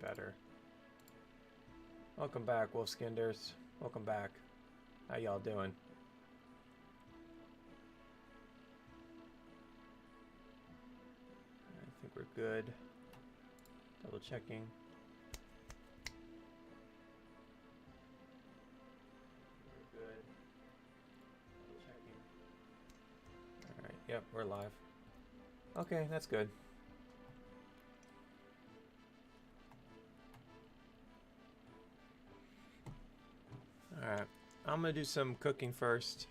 better. Welcome back, Wolfskinders. Welcome back. How y'all doing? I think we're good. Double checking. We're good. Double checking. Alright, yep, we're live. Okay, that's good. Alright, I'm gonna do some cooking first,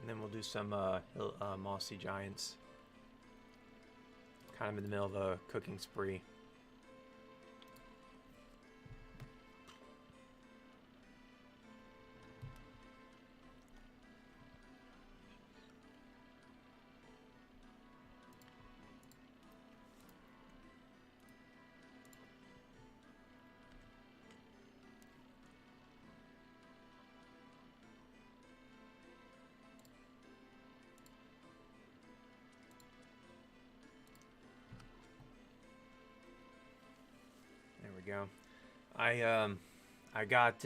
and then we'll do some Mossy Giants. Kind of in the middle of a cooking spree. Go. I got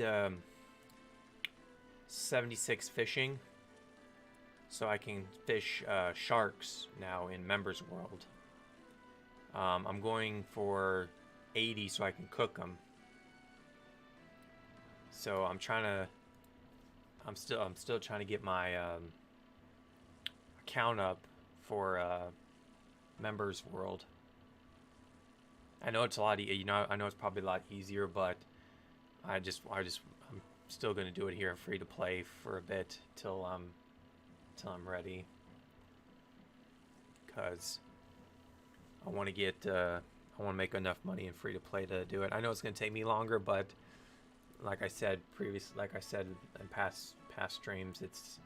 76 fishing, so I can fish sharks now in Members World. I'm going for 80 so I can cook them. So I'm still trying to get my account up for Members World. I know it's a lot, I know it's probably a lot easier, but I'm still gonna do it here, free to play for a bit till I'm ready, cause I want to make enough money in free to play to do it. I know it's gonna take me longer, but like I said in past streams, it's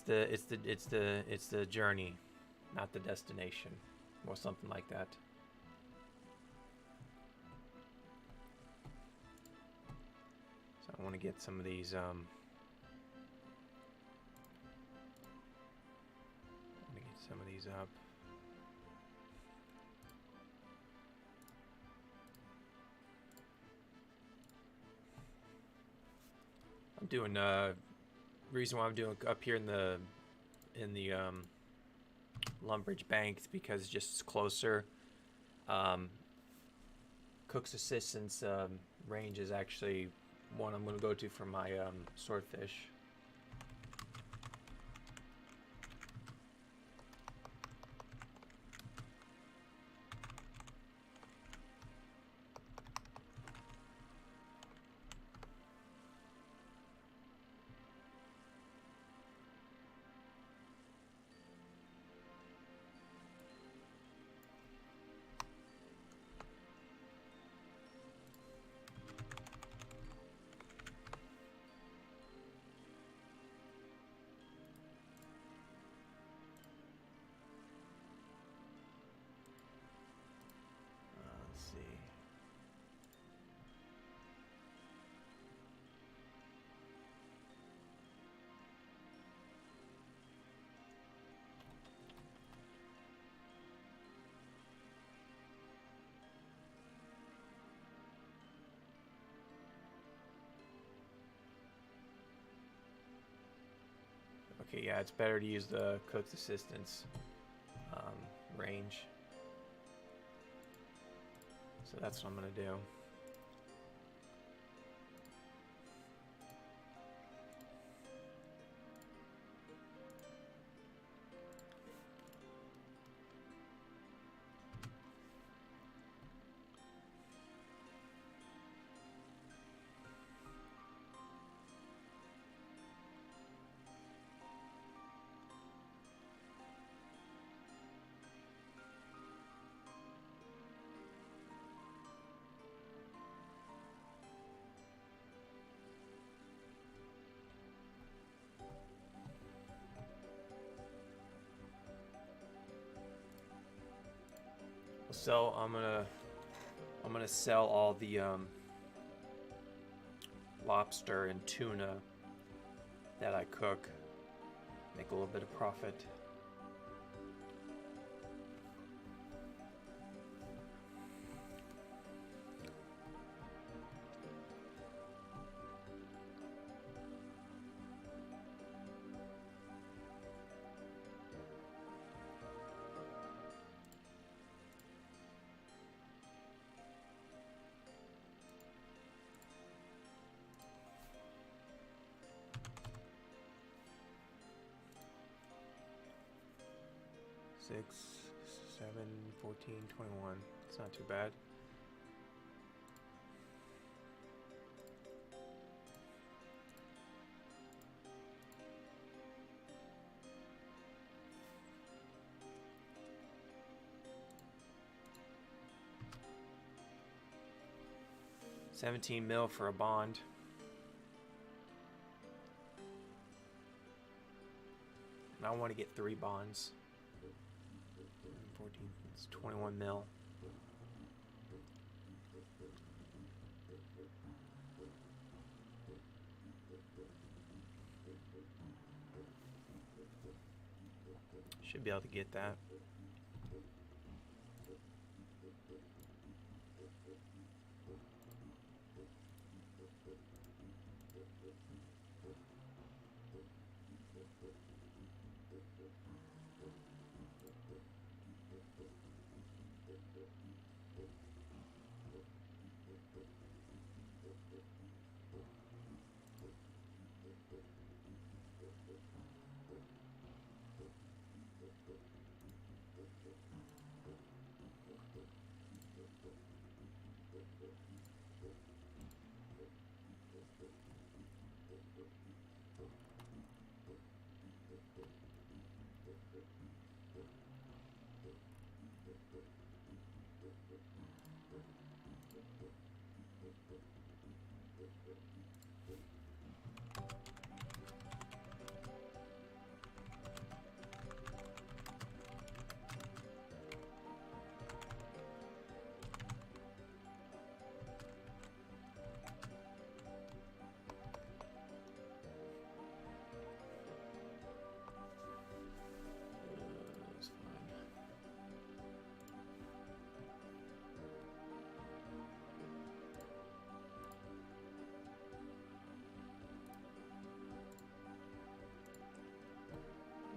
the journey, not the destination, or something like that. I want to get some of these up. I'm doing reason why I'm doing up here in the Lumbridge Bank is because it's just closer. Cook's Assistance range is actually one I'm going to go to for my swordfish. Okay, yeah, it's better to use the Cook's Assistance range. So that's what I'm going to do. So I'm gonna sell all the lobster and tuna that I cook, make a little bit of profit. 6, 7, 14, 21. It's not too bad. $17 mil for a bond. And I want to get 3 bonds. 14, it's 21 mil. Should be able to get that.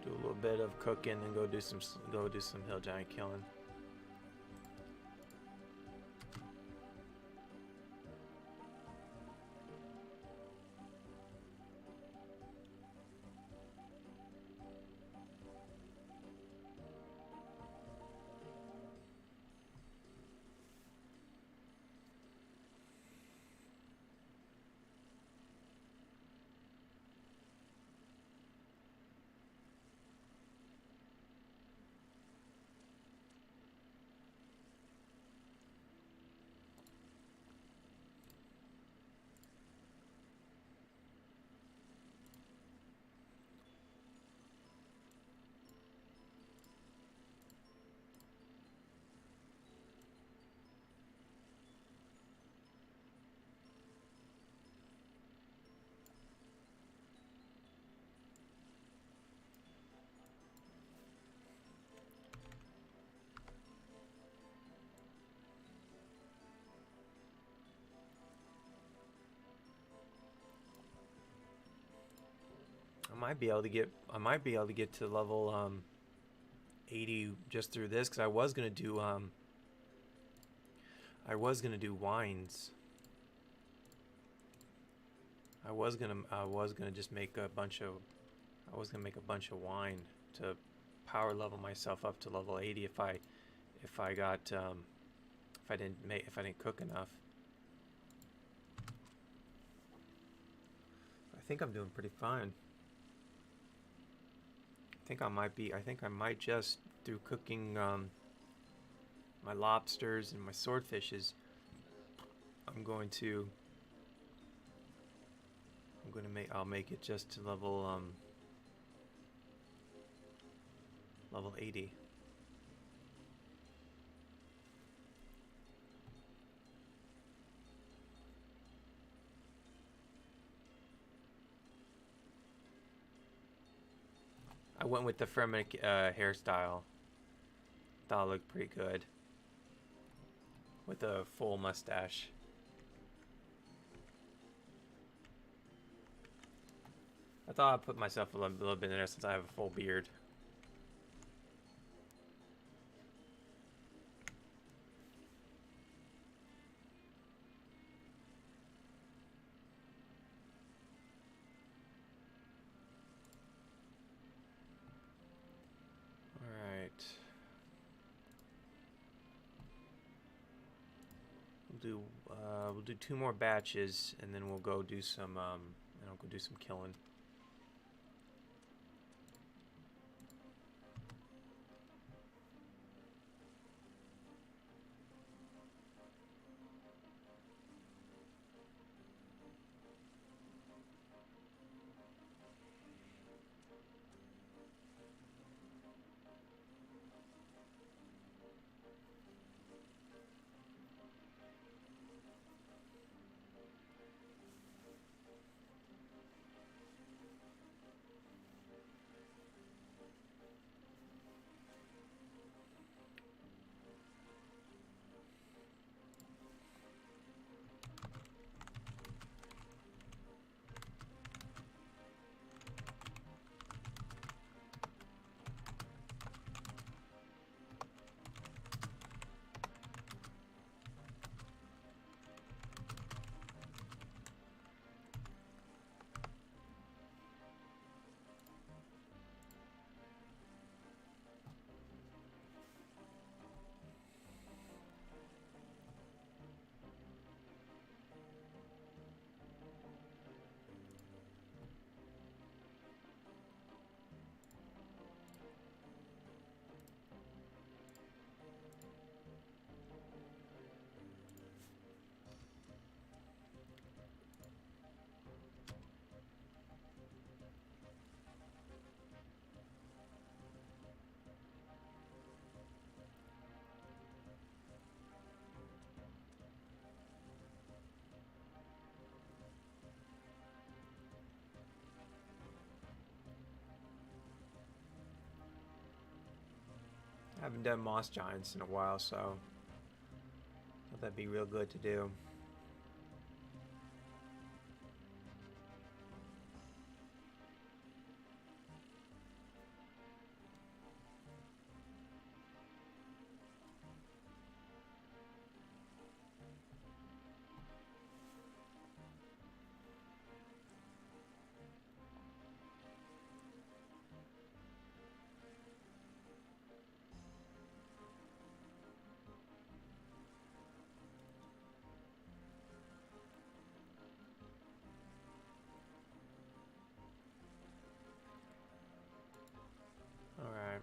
Do a little bit of cooking and go do some hill giant killing. I might be able to get to level 80 just through this, because I was gonna do wines. I was gonna just make a bunch of wine to power level myself up to level 80 if I didn't cook enough. I think I'm doing pretty fine. I think I might just, through cooking my lobsters and my swordfishes, I'll make it just to level 80. I went with the Fenrir hairstyle. Thought it looked pretty good with a full mustache. I thought I'd put myself a little bit in there since I have a full beard. All right. we'll do 2 more batches, and then we'll go do some I'll go do some killing. I haven't done moss giants in a while, so thought that'd be real good to do. Alright.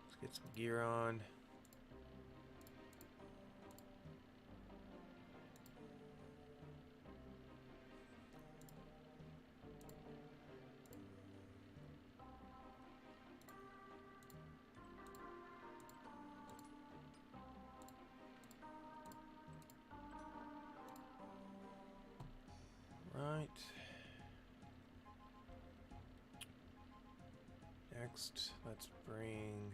Let's get some gear on. Right. Next, let's bring...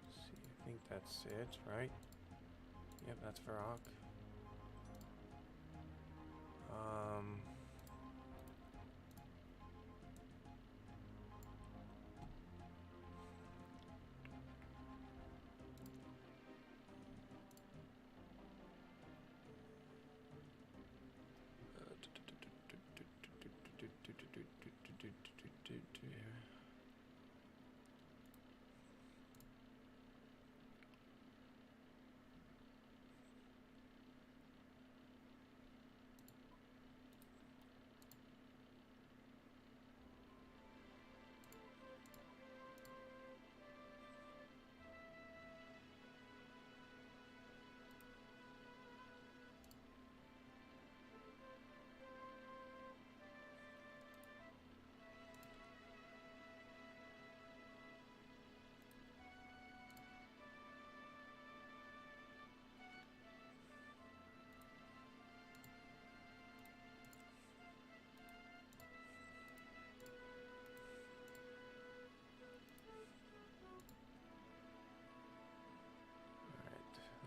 Let's see, I think that's it, right? Yep, that's for Rock.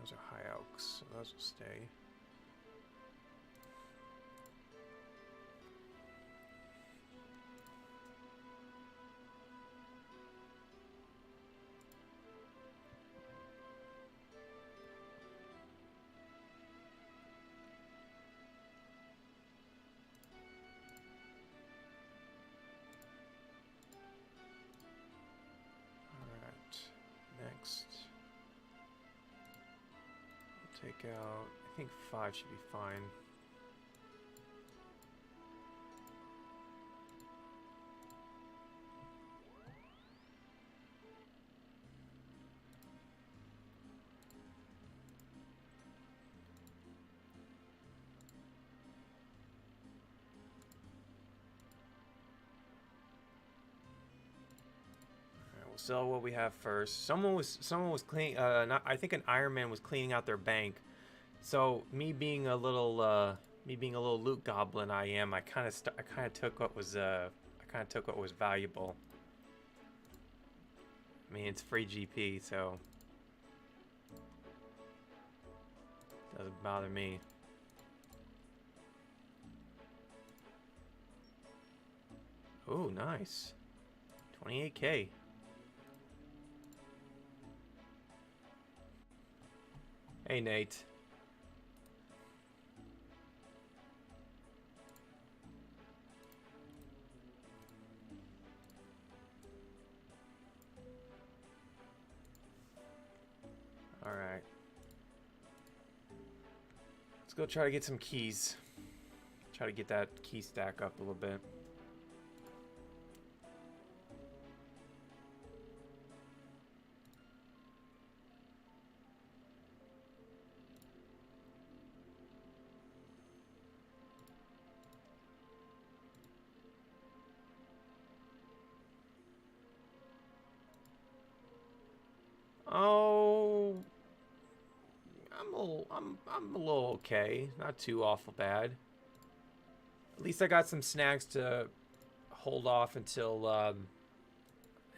Those are high elks, so those will stay. take out, I think 5 should be fine. We'll sell what we have first. Someone was cleaning. I think an Iron Man was cleaning out their bank. So me being a little loot goblin, I kind of took what was valuable. I mean, it's free GP, so doesn't bother me. Oh, nice. 28K. Hey, Nate. All right. Let's go try to get some keys. Try to get that key stack up a little bit. Oh, I'm a little okay. Not too awful bad. At least I got some snacks to hold off until the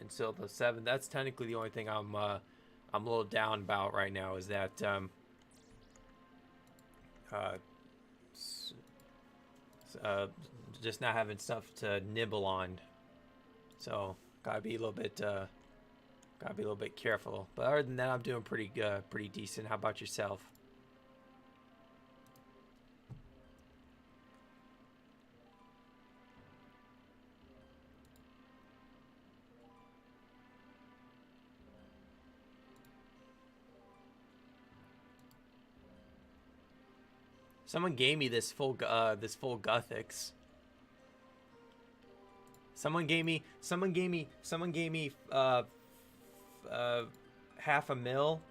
7th. That's technically the only thing I'm a little down about right now is that just not having stuff to nibble on. So gotta be a little bit careful. But other than that, I'm doing pretty decent. How about yourself? Someone gave me this full Guthix. Someone gave me half a mil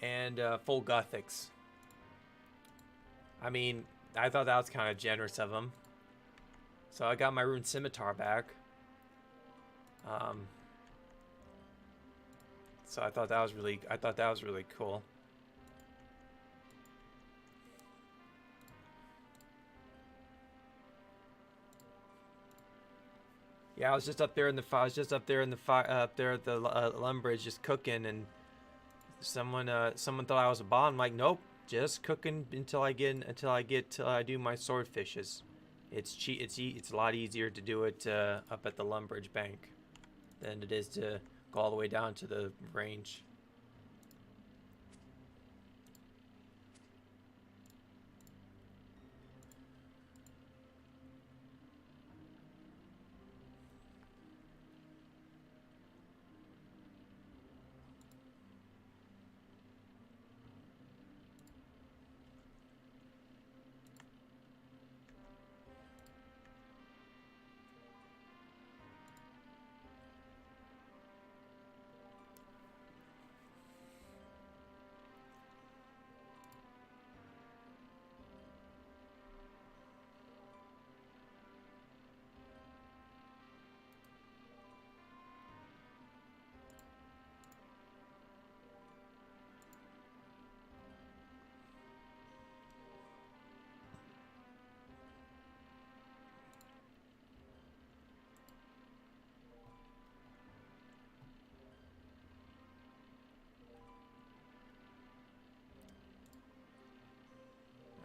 and full Guthix. I mean, I thought that was kind of generous of him. So I got my Rune Scimitar back. So I thought that was really cool. Yeah, I was just up there in the up there at the Lumbridge just cooking, and someone thought I was a bot. I'm like, nope, just cooking until I do my swordfishes. It's a lot easier to do it up at the Lumbridge bank than it is to go all the way down to the range.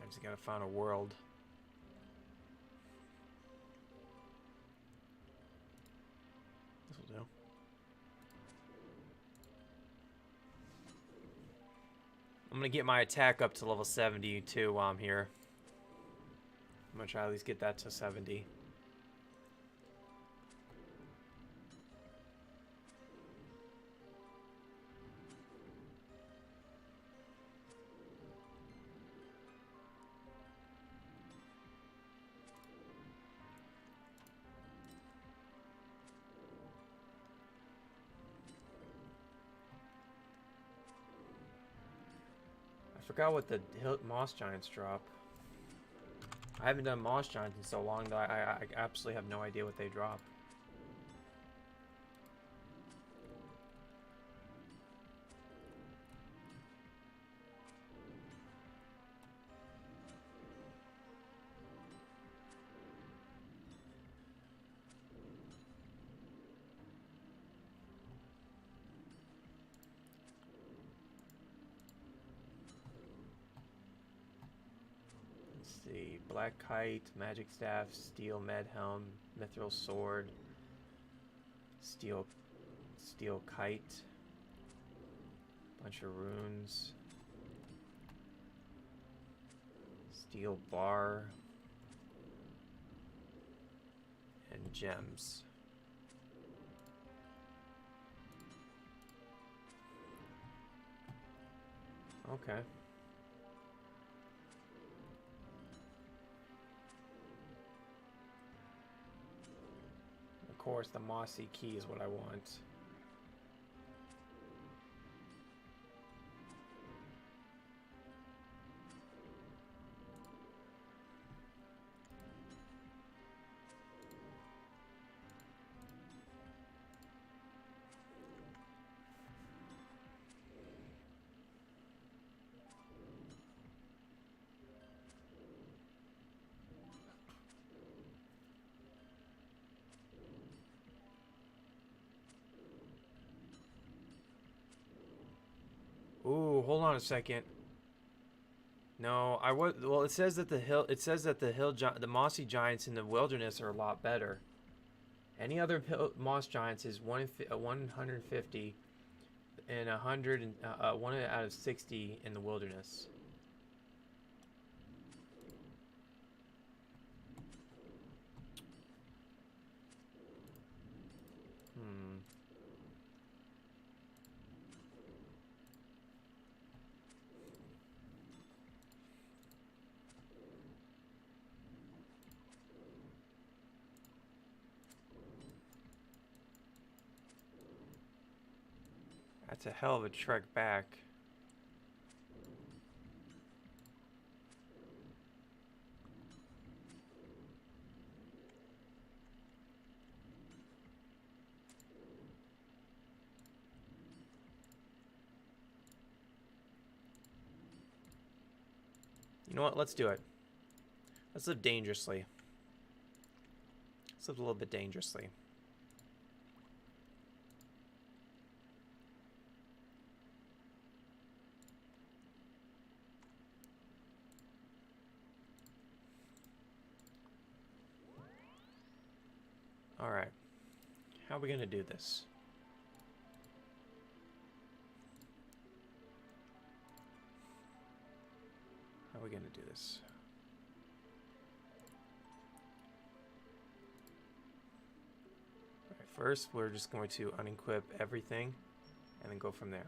Just gotta find a world. This will do. I'm gonna get my attack up to level 72 while I'm here. I'm gonna try to at least get that to 70. forgot what the moss giants drop. I haven't done moss giants in so long that I absolutely have no idea what they drop. Black Kite, Magic Staff, Steel Med Helm, Mithril Sword, Steel Kite, bunch of runes, Steel Bar, and gems. Okay. Of course, the Mossy key is what I want. Ooh, hold on a second. No, I was well. It says that the mossy giants in the wilderness are a lot better. Any other moss giants is 150 and 100 and 1 out of 60 in the wilderness. That's a hell of a trek back. You know what? Let's do it. Let's live dangerously. Let's live a little bit dangerously. Alright. How are we going to do this? How are we going to do this? Alright, first we're just going to unequip everything and then go from there.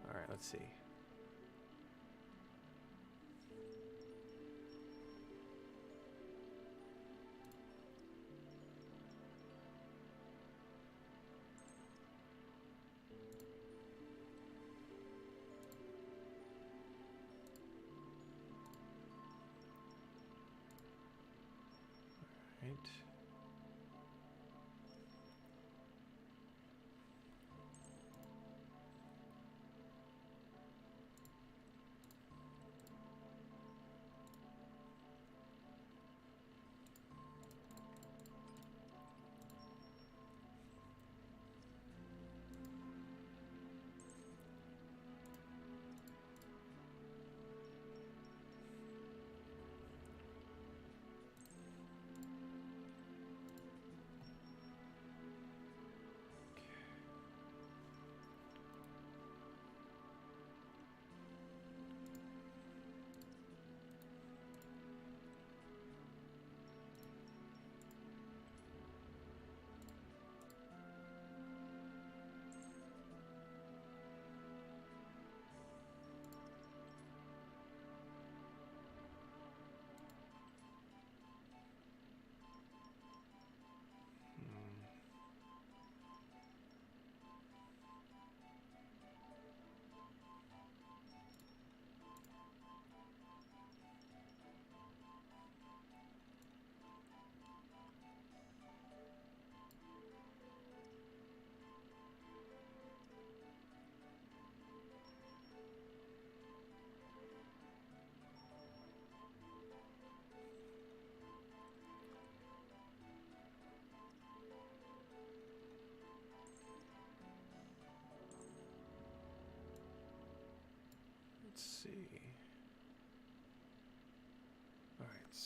Alright, let's see. Right.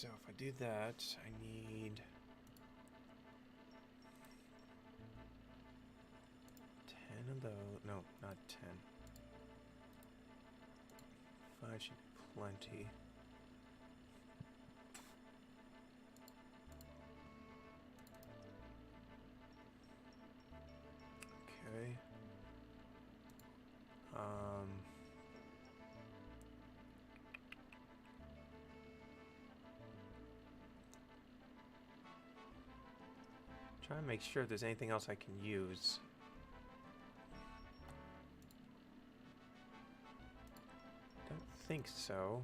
So if I do that, I need 10 of those. No, not 10. 5 should be plenty. Okay. Try to make sure if there's anything else I can use. Don't think so.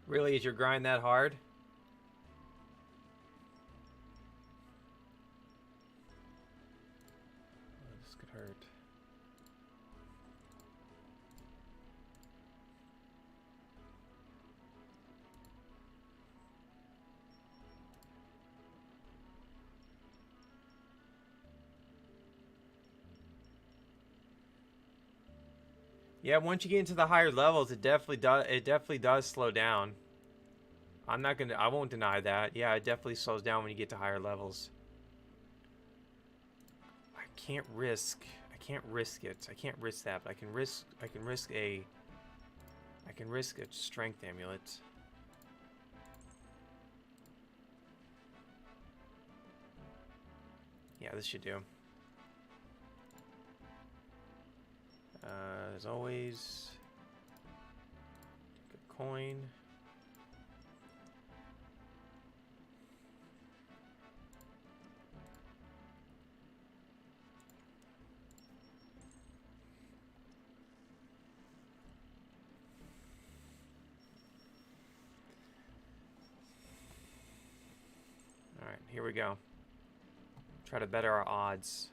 Really, is your grind that hard? Oh, this could hurt. Yeah, once you get into the higher levels, it definitely does. It definitely does slow down. I won't deny that. Yeah, it definitely slows down when you get to higher levels. I can't risk it. I can't risk that, but I can risk a strength amulet. Yeah, this should do. As always, take a coin. All right, here we go. Try to better our odds.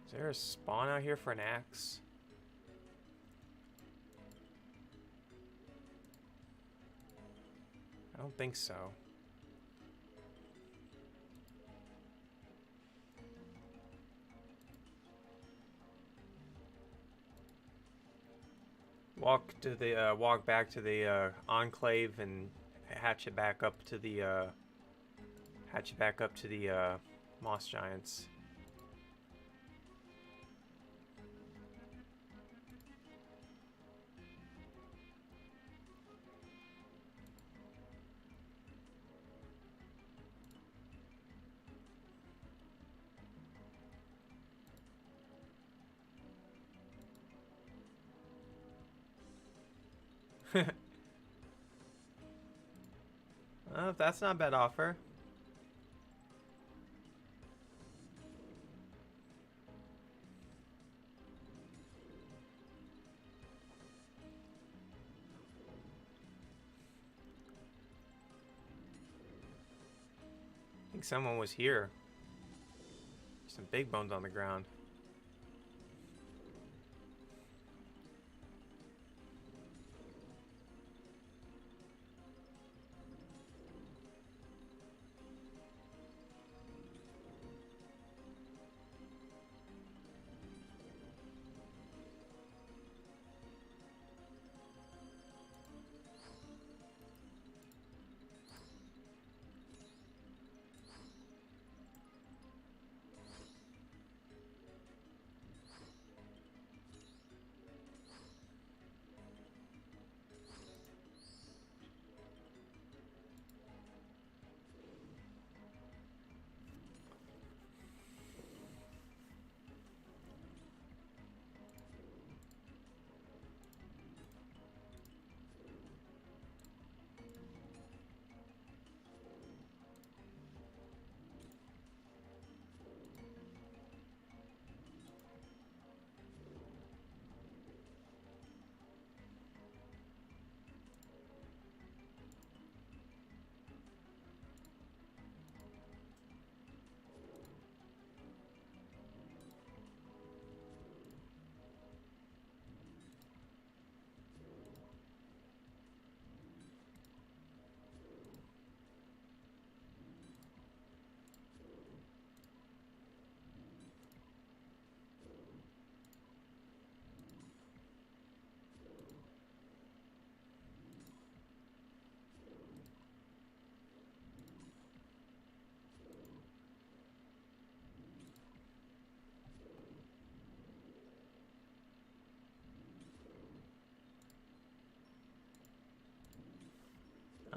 Is there a spawn out here for an axe? I don't think so. Walk back to the enclave and hatch it back up to the moss giants. That's not a bad offer. I think someone was here. Some big bones on the ground.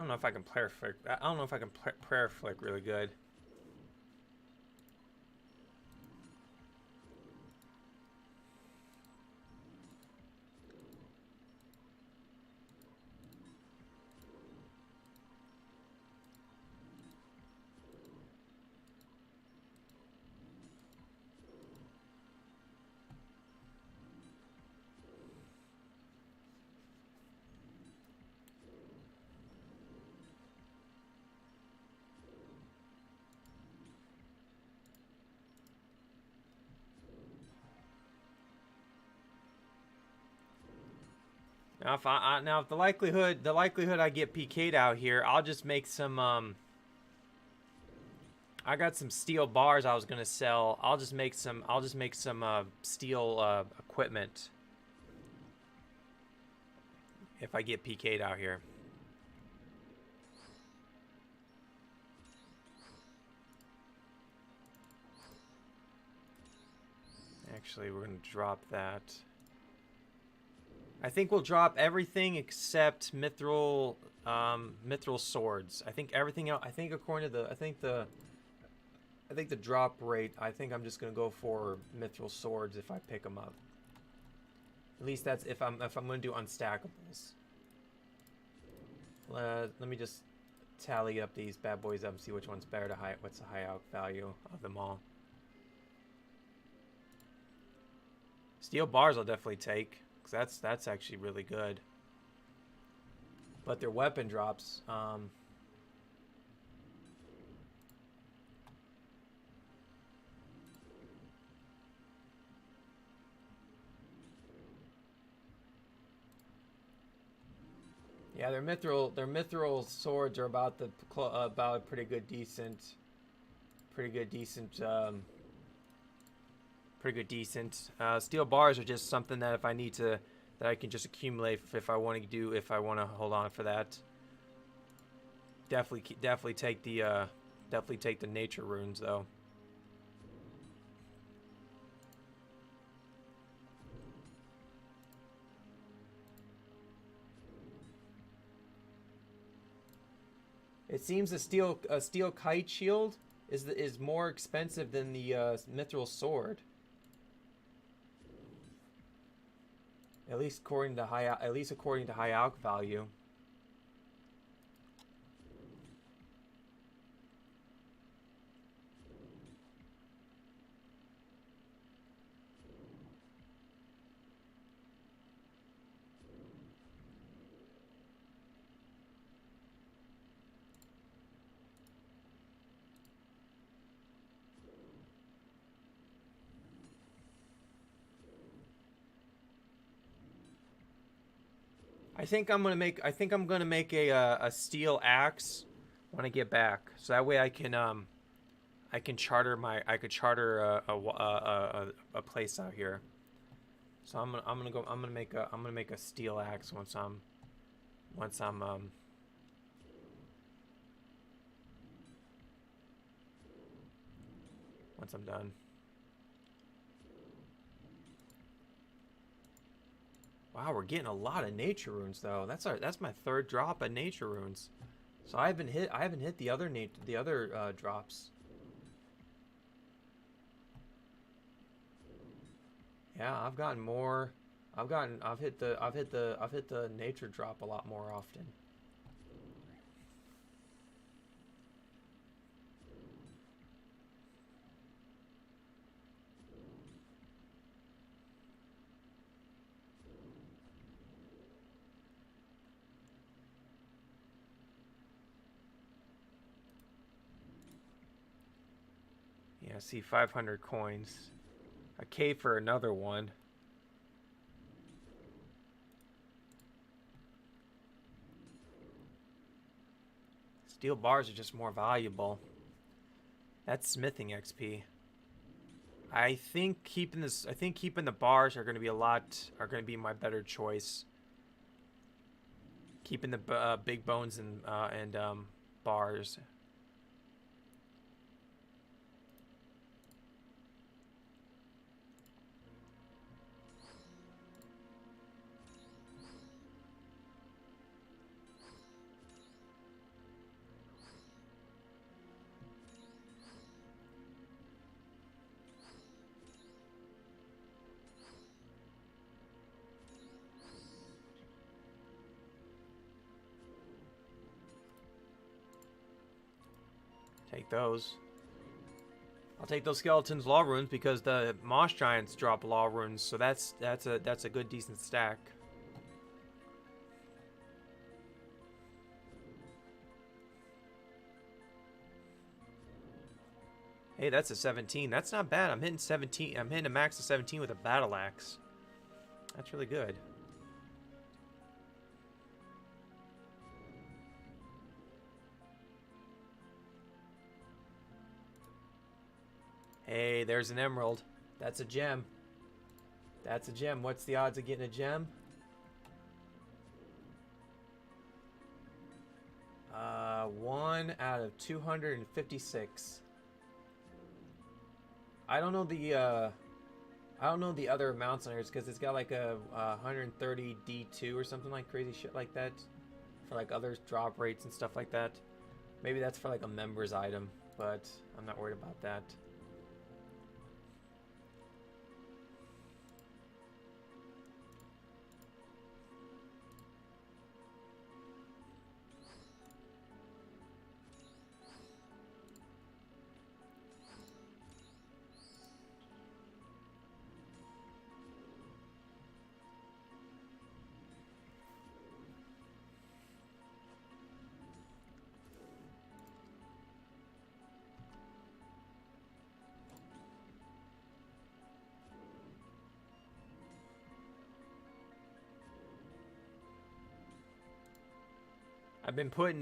don't know if I can prayer flick. I don't know if I can prayer flick really good. Now if the likelihood I get PK'd out here, I'll just make some I got some steel bars I was gonna sell. I'll just make some steel equipment if I get PK'd out here. Actually, we're gonna drop that. I think we'll drop everything except mithril swords. I think everything else. I think according to the drop rate. I think I'm just gonna go for mithril swords if I pick them up. At least that's if I'm gonna do unstackables. Let me just tally up these bad boys up and see which one's better to high. What's the high out value of them all? Steel bars I'll definitely take. That's actually really good. But their weapon drops. Yeah, their mithril swords are about pretty good decent. Steel bars are just something that if I need to, that I can just accumulate if I want to hold on for that. Definitely take the nature runes though. It seems a steel kite shield is more expensive than the mithril sword. At least according to high alch value. I think I'm gonna make a steel axe when I get back, so that way I can charter a place out here. So I'm gonna make a steel axe once I'm done. Wow, we're getting a lot of nature runes though. That's my third drop of nature runes. So I haven't hit the other drops. Yeah, I've gotten more. I've hit the nature drop a lot more often. Yeah, I see 500 coins. A K for another one. Steel bars are just more valuable. That's smithing XP. I think keeping the bars are going to be my better choice. Keeping the big bones and bars. Take those. I'll take those skeletons law runes because the moss giants drop law runes, so that's a good decent stack. Hey, that's a 17. That's not bad. I'm hitting 17. I'm hitting a max of 17 with a battle axe. That's really good. Hey, there's an emerald. That's a gem. That's a gem. What's the odds of getting a gem? 1 out of 256. I don't know the other amounts on here because it's got like a 130 D2 or something like crazy shit like that for like other drop rates and stuff like that. Maybe that's for like a members item, but I'm not worried about that. I've been putting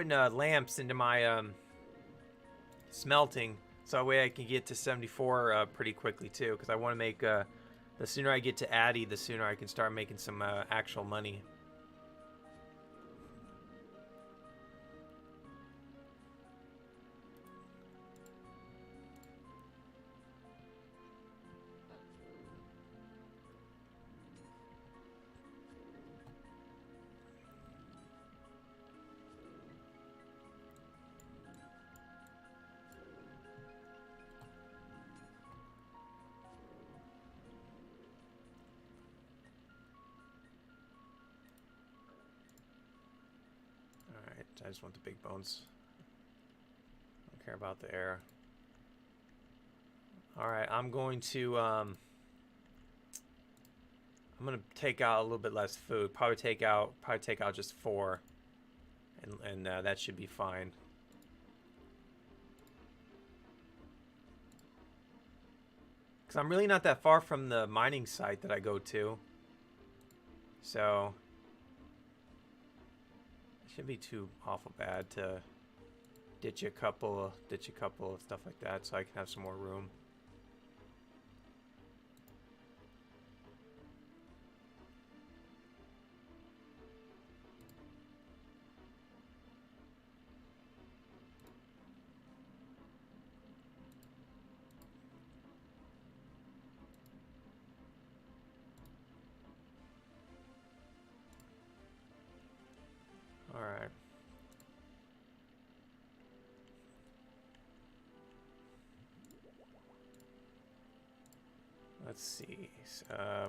lamps into my smelting, so that way I can get to 74 pretty quickly too. Because I want to make the sooner I get to Addy, the sooner I can start making some actual money. I just want the big bones. I don't care about the air. Alright, I'm going to take out a little bit less food. Probably take out just 4. And that should be fine. Cause I'm really not that far from the mining site that I go to. So shouldn't be too awful bad to ditch a couple of stuff like that so I can have some more room. All right. Let's see.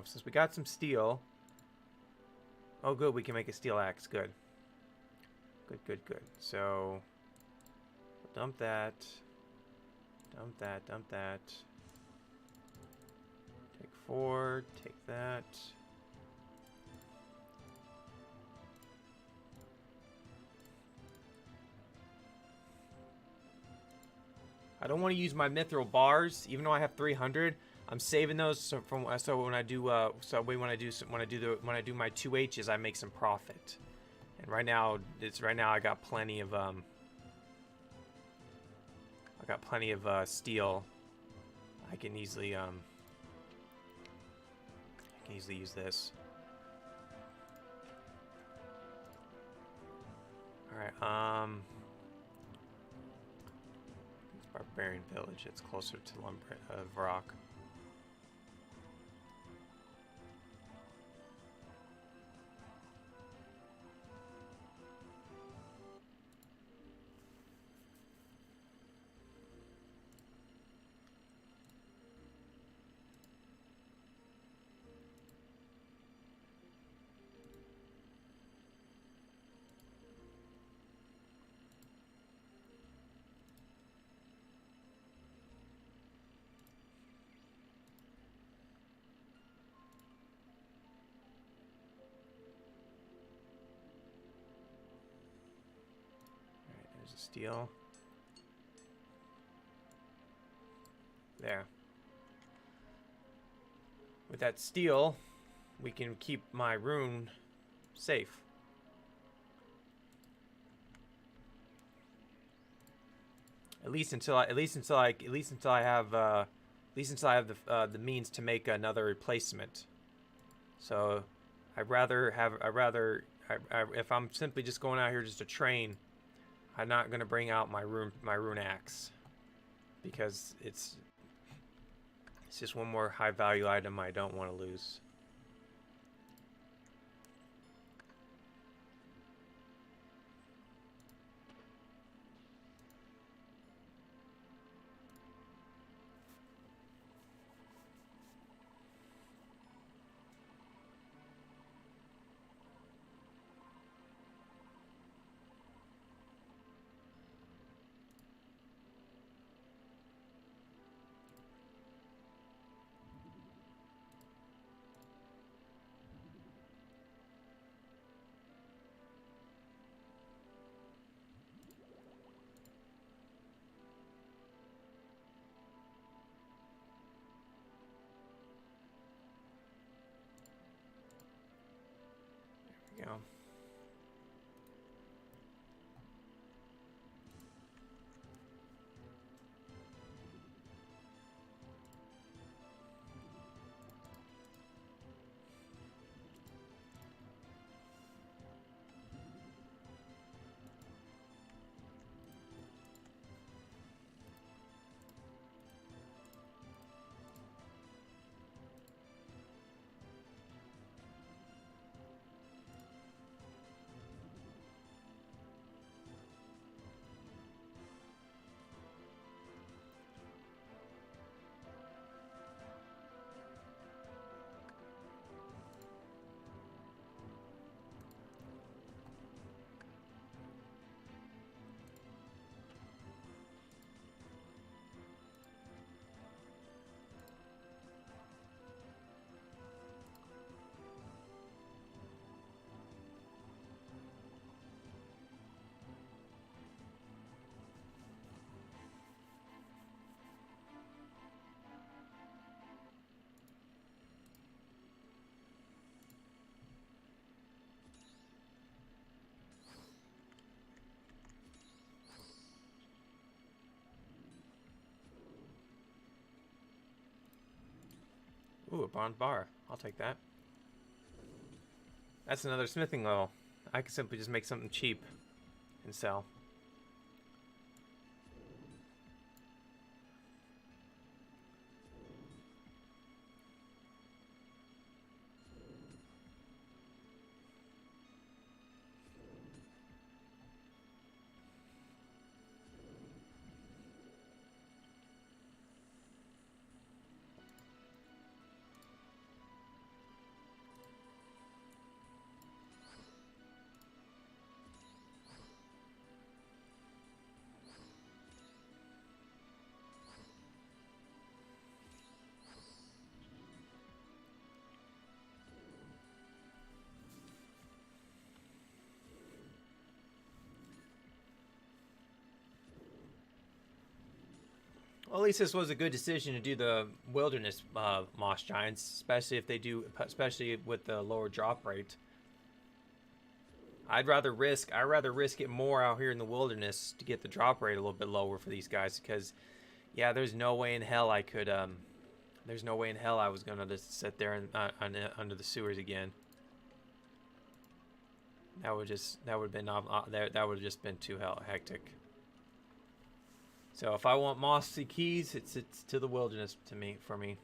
Since we got some steel. Oh, good. We can make a steel axe. Good. Good, good, good. So, dump that. Dump that. Dump that. Take 4. Take that. I don't want to use my mithril bars, even though I have 300. I'm saving those so when I do when I do my 2H's, I make some profit. And right now I got plenty of steel. I can easily use this. All right. Barbarian village. It's closer to Vrock. There's a steel. There. With that steel, we can keep my rune safe. At least until I have the means to make another replacement. So, if I'm simply just going out here just to train, I'm not gonna bring out my rune axe, because it's just one more high value item I don't want to lose. There we go. Ooh, a bronze bar. I'll take that. That's another smithing level. I can simply just make something cheap and sell. Well, at least this was a good decision to do the wilderness moss giants, especially especially with the lower drop rate. I'd rather risk it more out here in the wilderness to get the drop rate a little bit lower for these guys, because yeah, there's no way in hell I could there's no way in hell I was gonna just sit there and under the sewers again. That would have been too hectic. So if I want mossy keys, it's to the wilderness for me.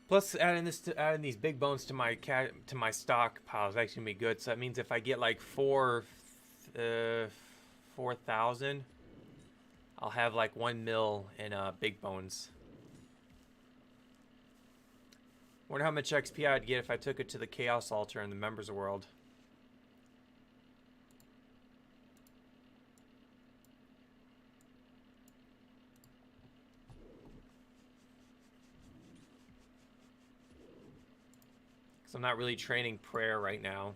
Plus, adding these big bones to my stockpile is actually gonna be good. So that means if I get like 4,000, I'll have like 1 mil in big bones. Wonder how much XP I'd get if I took it to the Chaos Altar in the Members World. Because I'm not really training prayer right now.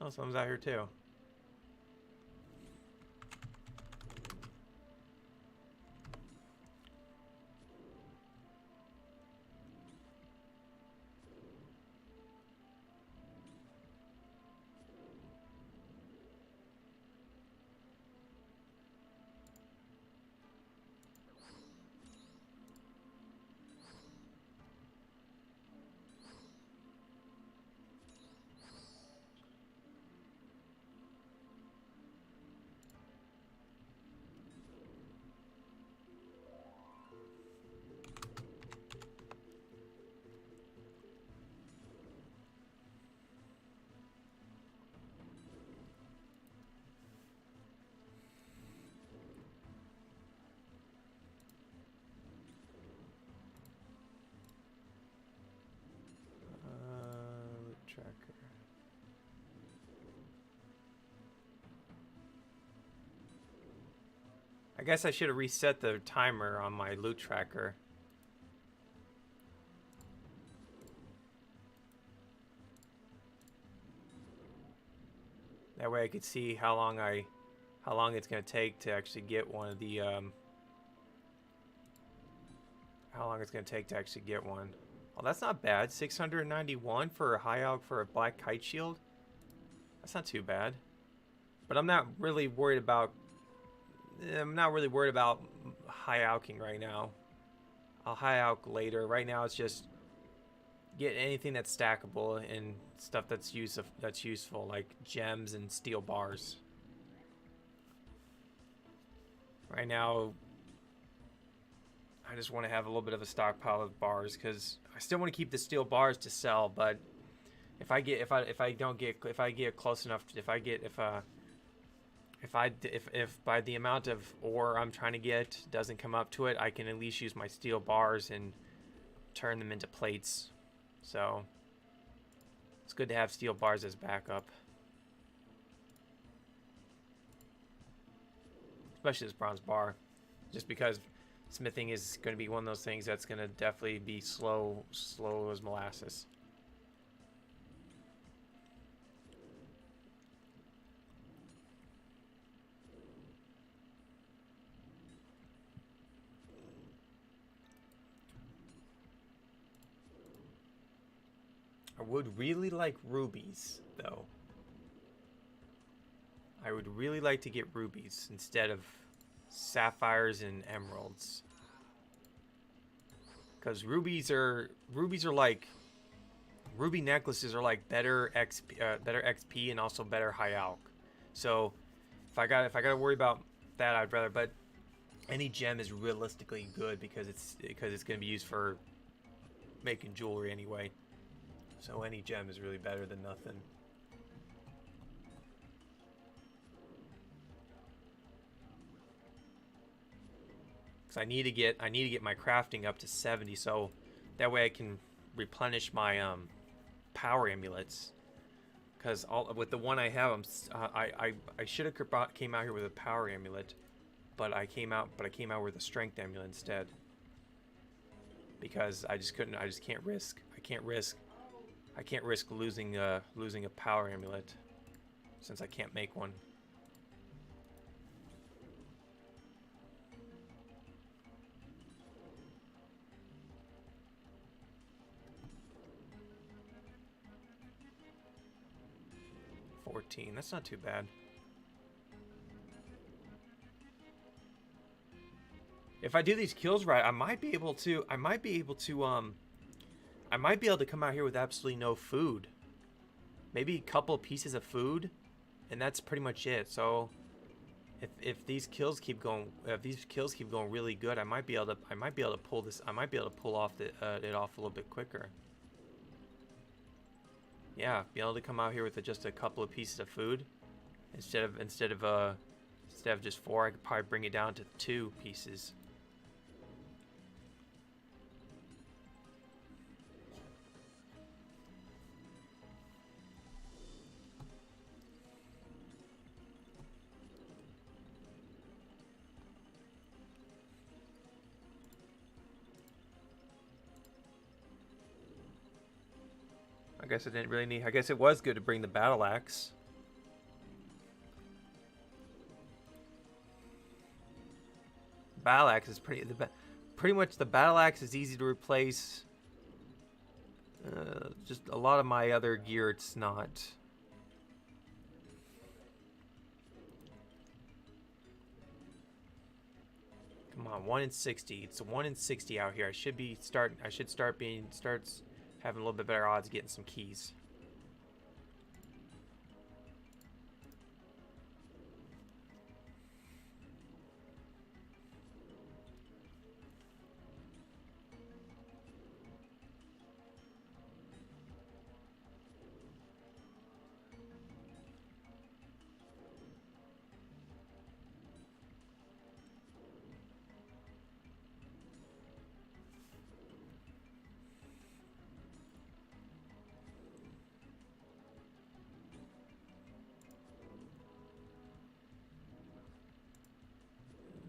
Oh, someone's out here too. Tracker. I guess I should have reset the timer on my loot tracker. That way I could see how long it's gonna take to actually get one of the how long it's gonna take to actually get one. Oh, that's not bad. 691 for a high alch for a black kite shield. That's not too bad. But I'm not really worried about high alching right now. I'll high alch later. Right now it's just get anything that's stackable and stuff that's useful, like gems and steel bars. Right now I just want to have a little bit of a stockpile of bars because I still want to keep the steel bars to sell. But if I get close enough, if by the amount of ore I'm trying to get doesn't come up to it, I can at least use my steel bars and turn them into plates. So it's good to have steel bars as backup, especially this bronze bar, just because smithing is going to be one of those things that's going to definitely be slow as molasses. I would really like rubies, though. I would really like to get rubies instead of sapphires and emeralds, because ruby necklaces are like better XP and also better high alch. So if I got to worry about that, I'd rather. But any gem is realistically good because it's going to be used for making jewelry anyway. So any gem is really better than nothing. Because I need to get my crafting up to 70, so that way I can replenish my power amulets. Because with the one I have, I should have came out here with a power amulet, but I came out with a strength amulet instead. Because I can't risk losing a power amulet since I can't make one. That's not too bad. If I do these kills right, I might be able to I might be able to come out here with absolutely no food. Maybe a couple pieces of food, and that's pretty much it. So if these kills keep going, really good, I might be able to pull this. I might be able to pull off it off a little bit quicker. Yeah, be able to come out here with just a couple of pieces of food instead of just 4. I could probably bring it down to 2 pieces. I guess I didn't really need. I guess it was good to bring the battle axe. Battle axe is pretty much the battle axe is easy to replace. Just a lot of my other gear, it's not. Come on, 1 in 60. It's a 1 in 60 out here. I should start having a little bit better odds getting some keys.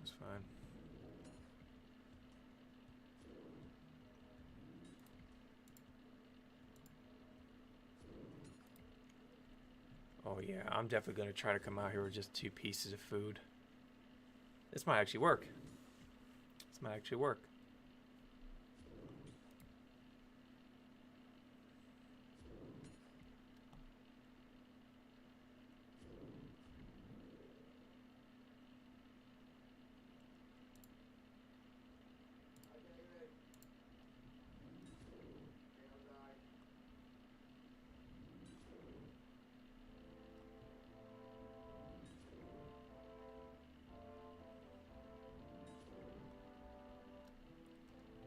That's fine. Oh yeah, I'm definitely going to try to come out here with just 2 pieces of food. This might actually work. This might actually work.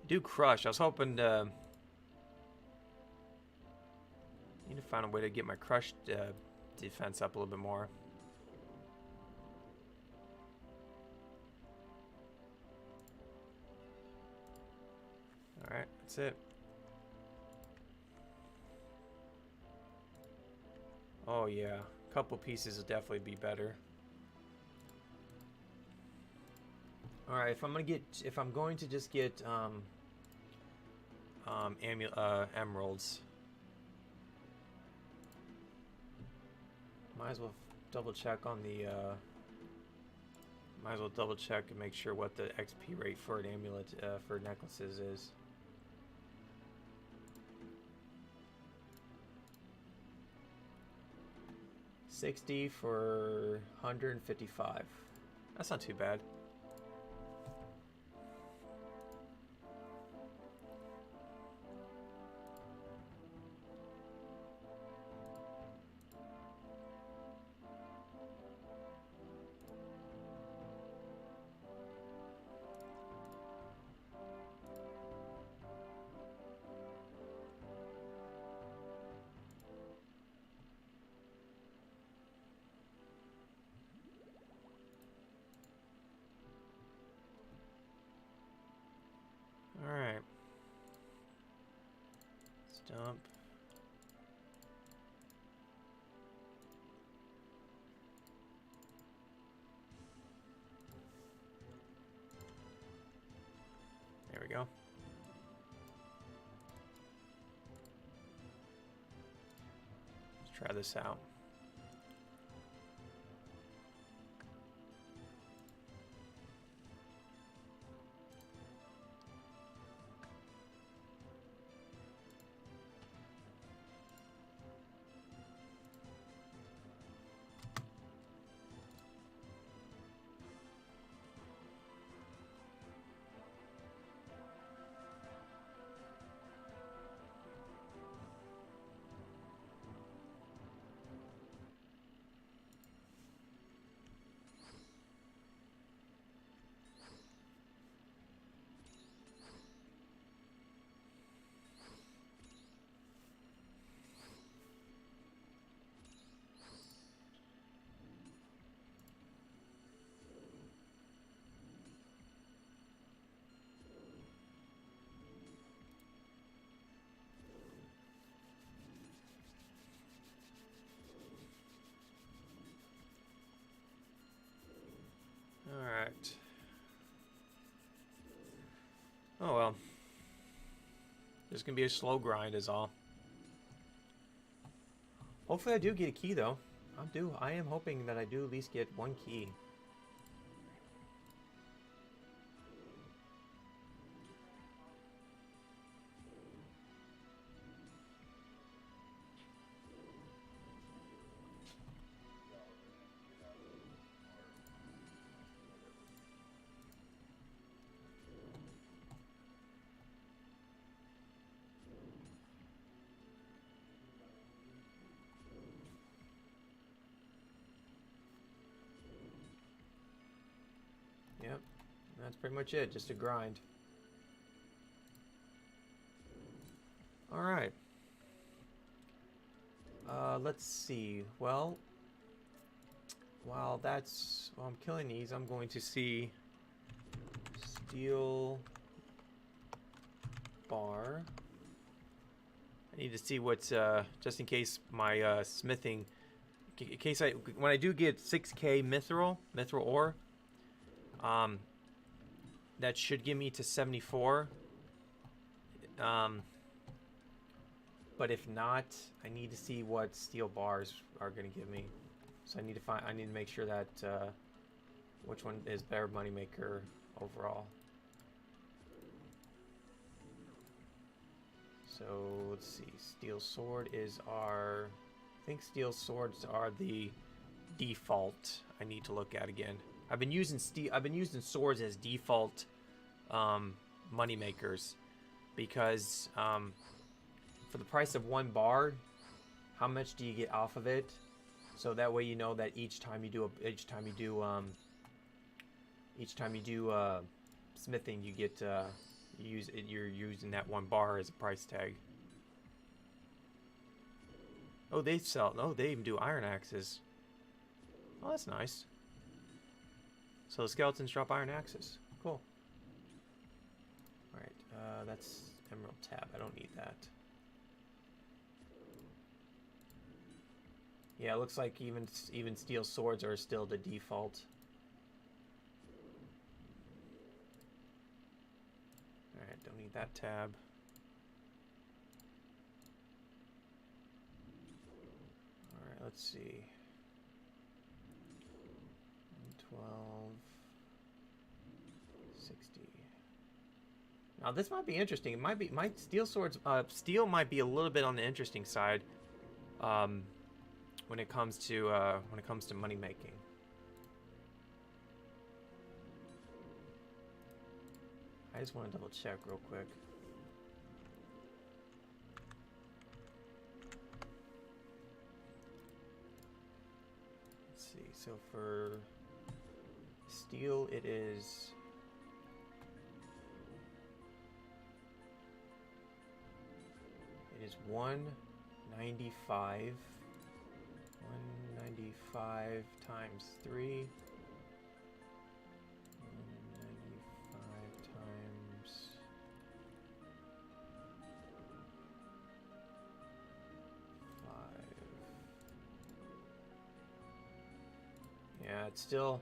Do crush. I was hoping to need to find a way to get my crush defense up a little bit more. All right, that's it. Oh yeah, a couple pieces would definitely be better. All right, if I'm going to just get emeralds, might as well double check on the. Might as well double check and make sure what the XP rate for an amulet for necklaces is. $60 for 155. That's not too bad. Alright. Stump. There we go. Let's try this out. Correct. Oh well. This is gonna be a slow grind is all. Hopefully I do get a key though. I am hoping that I do at least get one key. Yep, that's pretty much it, just a grind. Alright. Let's see. Well, while I'm killing these, I'm going to see steel bar. I need to see what's, just in case my, smithing, in case when I do get 6k mithril ore, that should get me to 74. But if not, I need to see what steel bars are going to give me. So I need to make sure that which one is better moneymaker overall. So let's see. Steel sword is I think steel swords are the default. I need to look at again. I've been using swords as default money makers because for the price of 1 bar, how much do you get off of it? So that way you know that each time you do smithing, you get you're using that 1 bar as a price tag. Oh, they even do iron axes. Oh, that's nice. So the skeletons drop iron axes. Cool. Alright, that's emerald tab. I don't need that. Yeah, it looks like even steel swords are still the default. Alright, don't need that tab. Alright, let's see. 12, 60. Now this might be interesting. It might be steel swords. Steel might be a little bit on the interesting side, when it comes to money making. I just want to double check real quick. Let's see. So for steel, it is 195. 195 times 3. 195 times 5. Yeah, it's still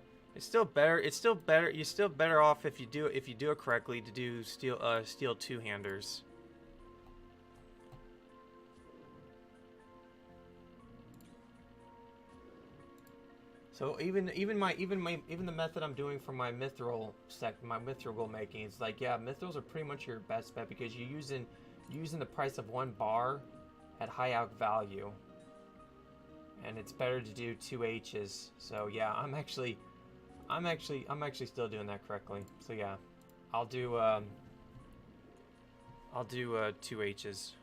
better. It's still better. You're still better off if you do it correctly to do steel two-handers. So even the method I'm doing for my mithril gold making, it's like, yeah, mithrils are pretty much your best bet because you're using the price of 1 bar at high alch value, and it's better to do 2 H's. So yeah, I'm actually still doing that correctly. So yeah, I'll do 2 H's.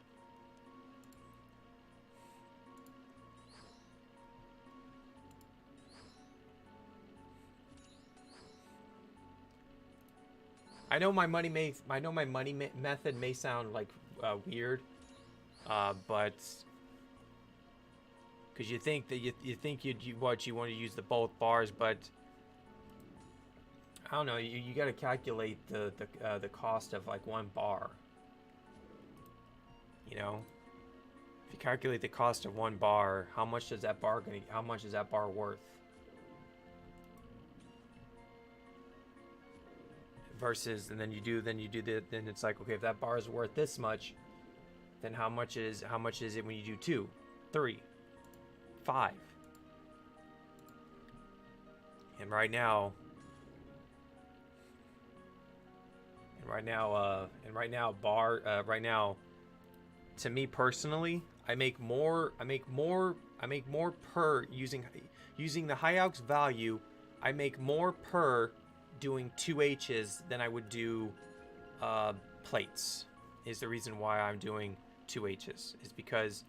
I know my money method may sound like weird, but because you think that you want to use the both bars, but I don't know. You got to calculate the cost of like 1 bar. You know, if you calculate the cost of 1 bar, how much is that bar worth? versus, and then you do then it's like, okay, if that bar is worth this much, then how much is it when you do 2, 3, 5? And right now to me personally, I make more per using the high aux value. I make more per doing 2H's than I would do plates. Is the reason why I'm doing 2H's, is because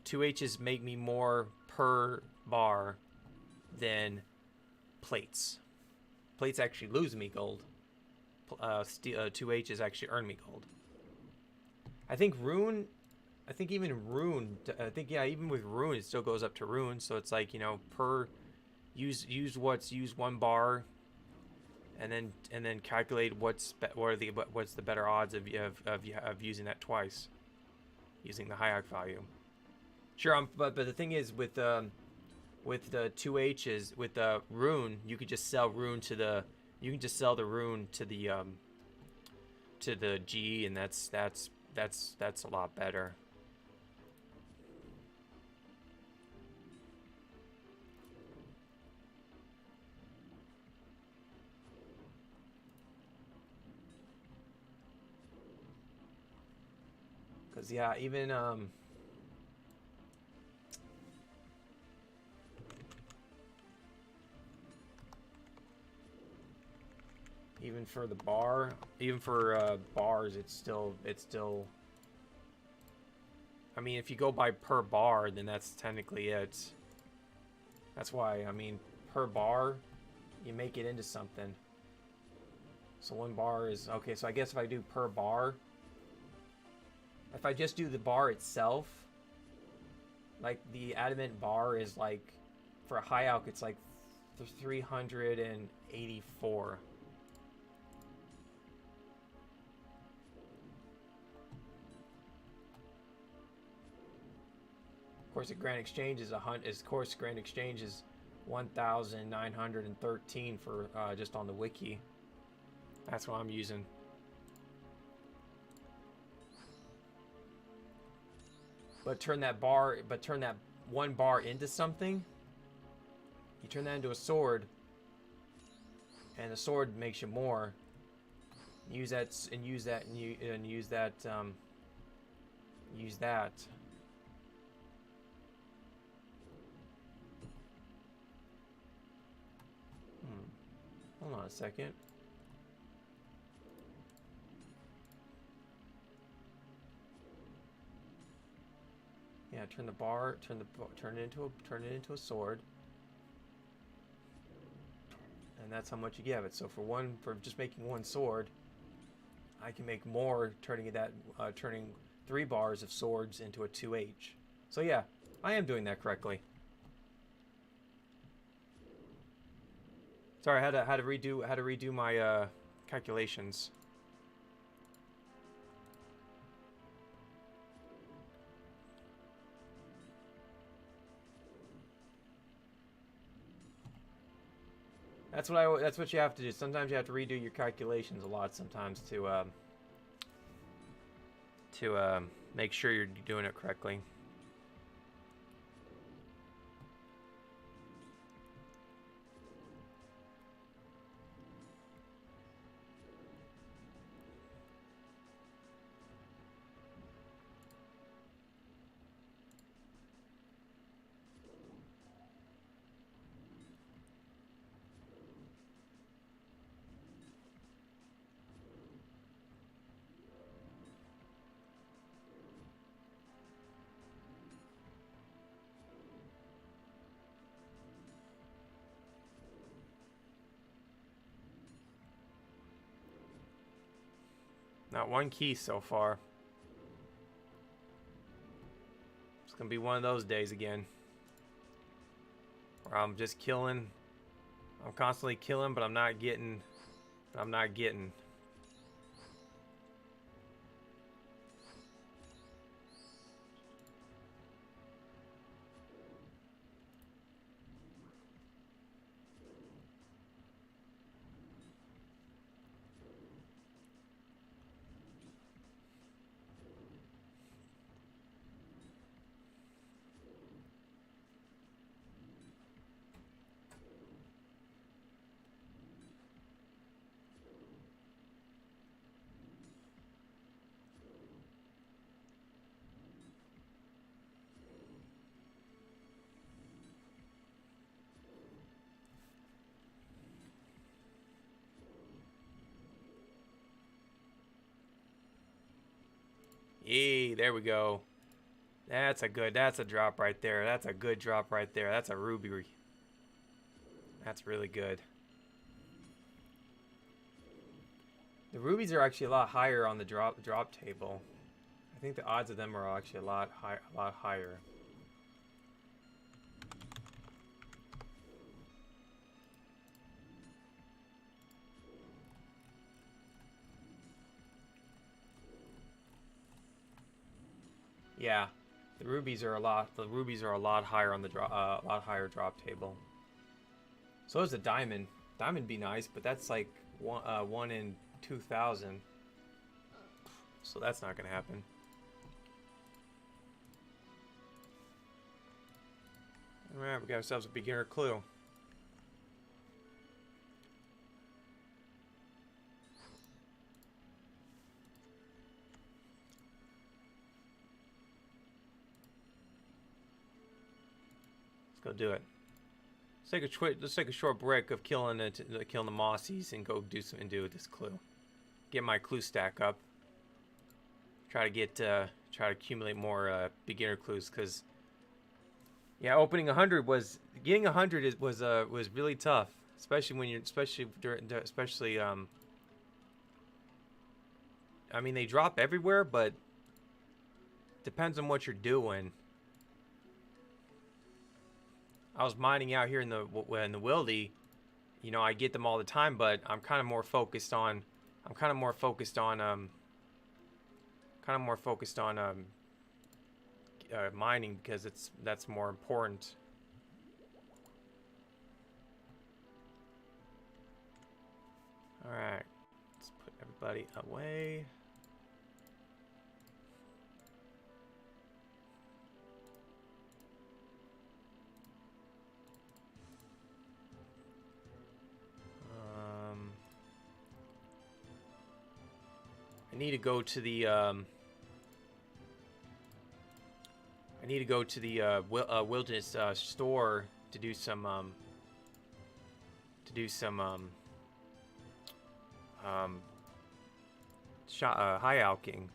2H's make me more per bar than plates. Plates actually lose me gold. 2H's actually earn me gold. I think even with rune it still goes up to rune, so it's like, you know, per use 1 bar and then calculate what's the better odds of using that twice, using the high arc value. Sure, but the thing is with the 2H's, with the rune, you could just sell rune to the rune to the G, and that's a lot better. Cause yeah, even for the bar, even for bars, it's still. I mean, if you go by per bar, then that's technically it. That's why, I mean, per bar, you make it into something. So 1 bar is okay. So I guess if I do per bar, if I just do the bar itself, like the adamant bar is like, for a high alk, it's like 384. Of course, at Grand Exchange is 1,913 for just on the wiki. That's what I'm using. But turn that 1 bar into something. You turn that into a sword, and the sword makes you more. Use that. Hold on a second. Yeah, turn it into a sword, and that's how much you give it. So for just making 1 sword, I can make more turning 3 bars of swords into a 2H. So yeah, I am doing that correctly. Sorry, I had to redo my calculations. That's what you have to do. Sometimes you have to redo your calculations a lot sometimes to make sure you're doing it correctly. Not 1 key so far. It's gonna be one of those days again, where I'm just killing. I'm constantly killing, but I'm not getting. Yee, there we go. That's a drop right there. That's a good drop right there. That's a ruby. That's really good. The rubies are actually a lot higher on the drop table. I think the odds of them are actually a lot higher. Yeah, the rubies are a lot higher on the lot higher drop table. So is the diamond. Diamond be nice, but that's like one in 2,000. So that's not gonna happen. All right, we got ourselves a beginner clue. Let's go do it. Let's take a short break of killing the Mossies and go do this clue. Get my clue stack up. Try to accumulate more beginner clues, because yeah, opening 100 getting 100 was really tough, especially when you're I mean, they drop everywhere, but depends on what you're doing. I was mining out here in the Wildy, you know, I get them all the time, but I'm kind of more focused on mining, because that's more important. All right, let's put everybody away. I need to go to the Wilderness store to do some high alking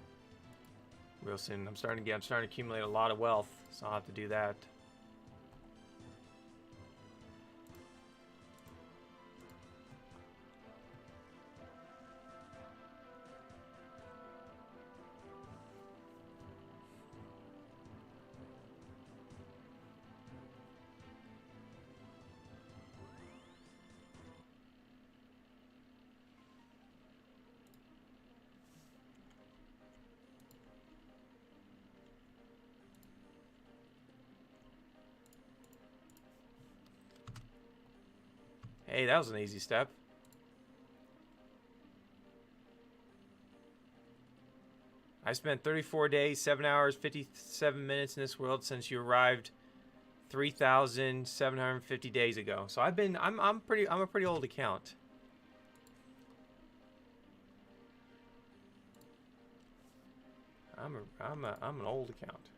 real soon. I'm starting to accumulate a lot of wealth, so I'll have to do that. Hey, that was an easy step. I spent 34 days, 7 hours, 57 minutes in this world since you arrived 3,750 days ago. So I'm a pretty old account. I'm an old account.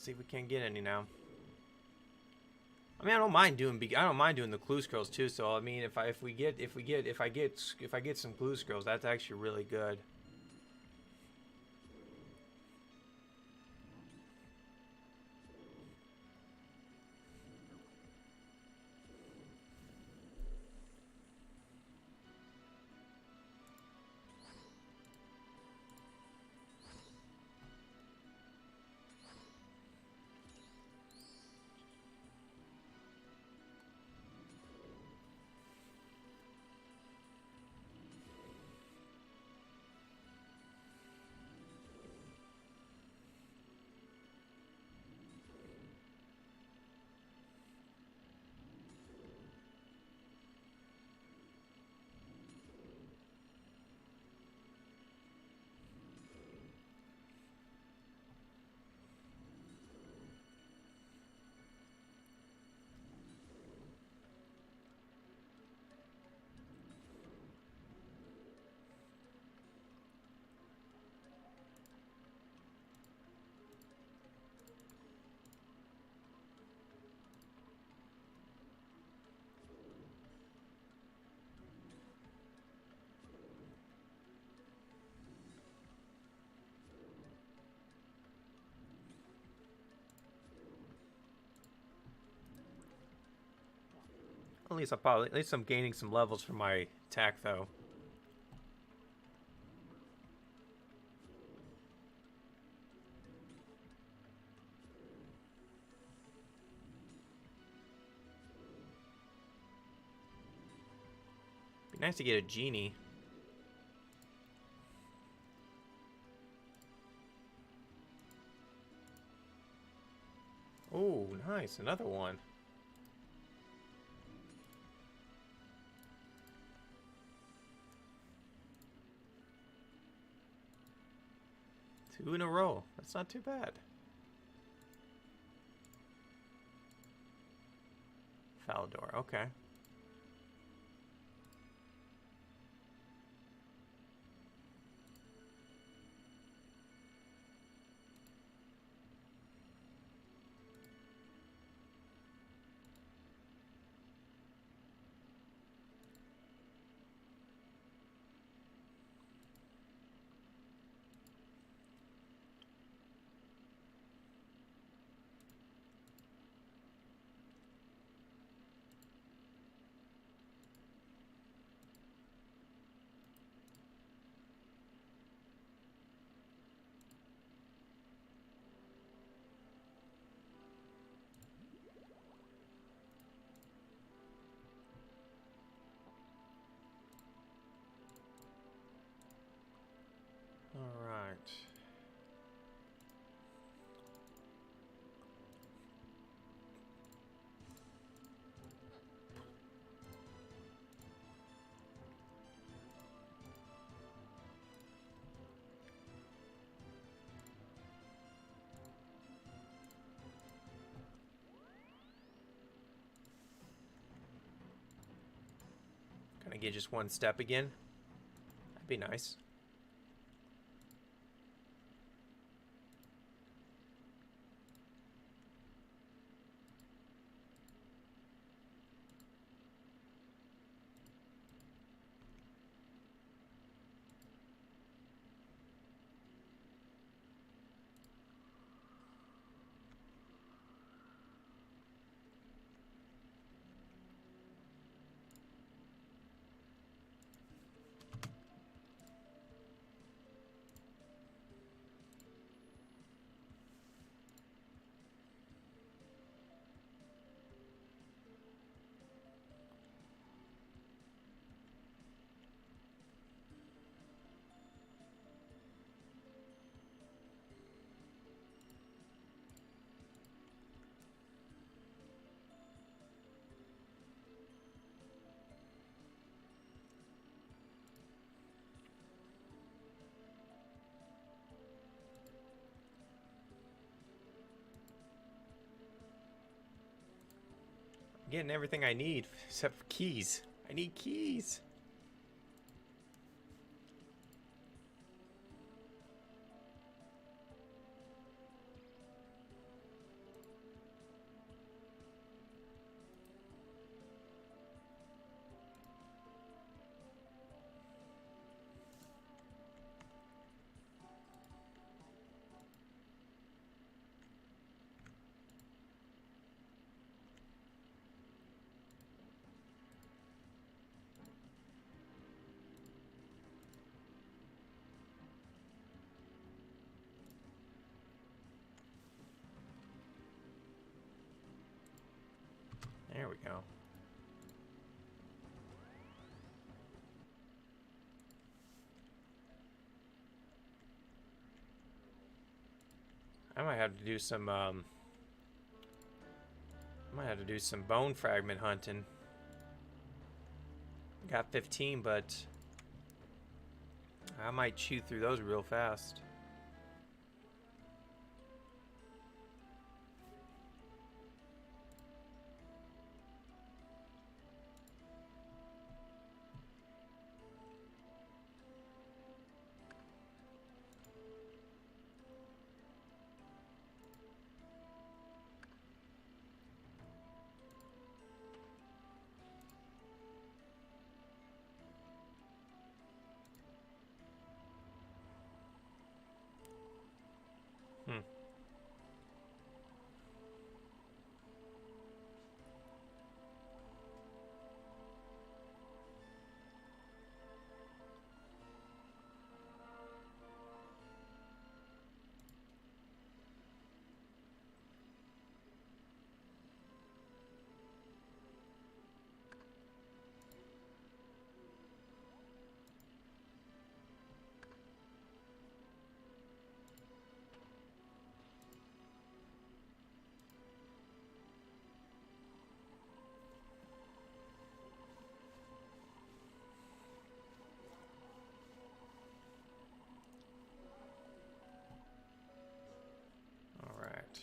See if we can't get any now. I mean, I don't mind doing the clue scrolls too. So I mean, if I get some clue scrolls, that's actually really good. At least I'm gaining some levels from my attack though. Be nice to get a genie. Oh, nice, another one. Two in a row. That's not too bad. Falador, okay. All right. Can I get just one step again? That'd be nice. Getting everything I need except for keys. I need keys. we go. I might have to do some bone fragment hunting. Got 15, but I might chew through those real fast. All right.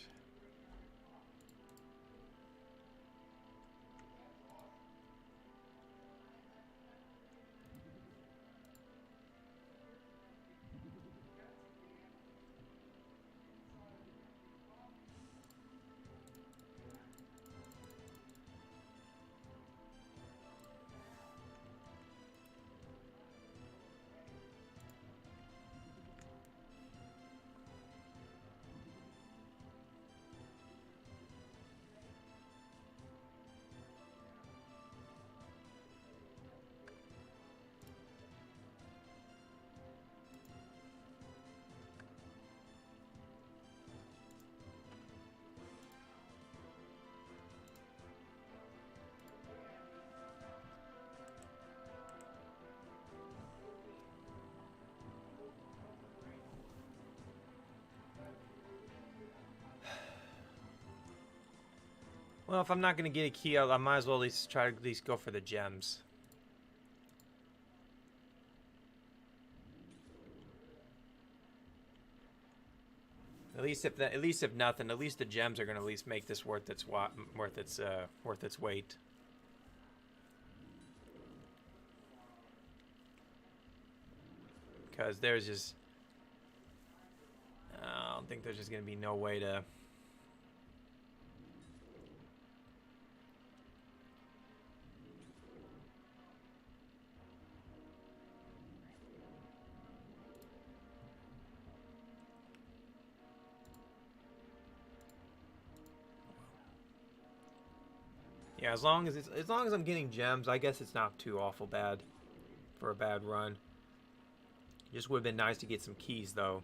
Well, if I'm not going to get a key, I might as well at least try to at least go for the gems. At least if nothing, at least the gems are going to at least make this worth its weight. Because there's just, I don't think there's just going to be no way to. Yeah, as long as I'm getting gems, I guess it's not too awful bad for a bad run. Just would have been nice to get some keys though.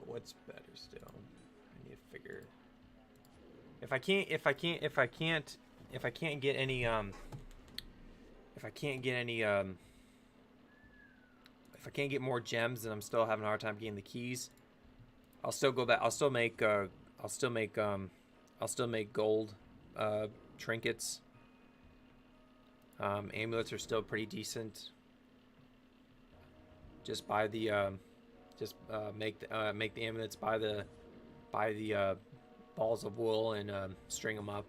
What's better still? I need to figure. If I can't if I can't get any if I can't get any if I can't get more gems, then I'm still having a hard time getting the keys. I'll still go back. I'll still make gold trinkets. Amulets are still pretty decent. Just buy the make the amulets by the balls of wool and string them up.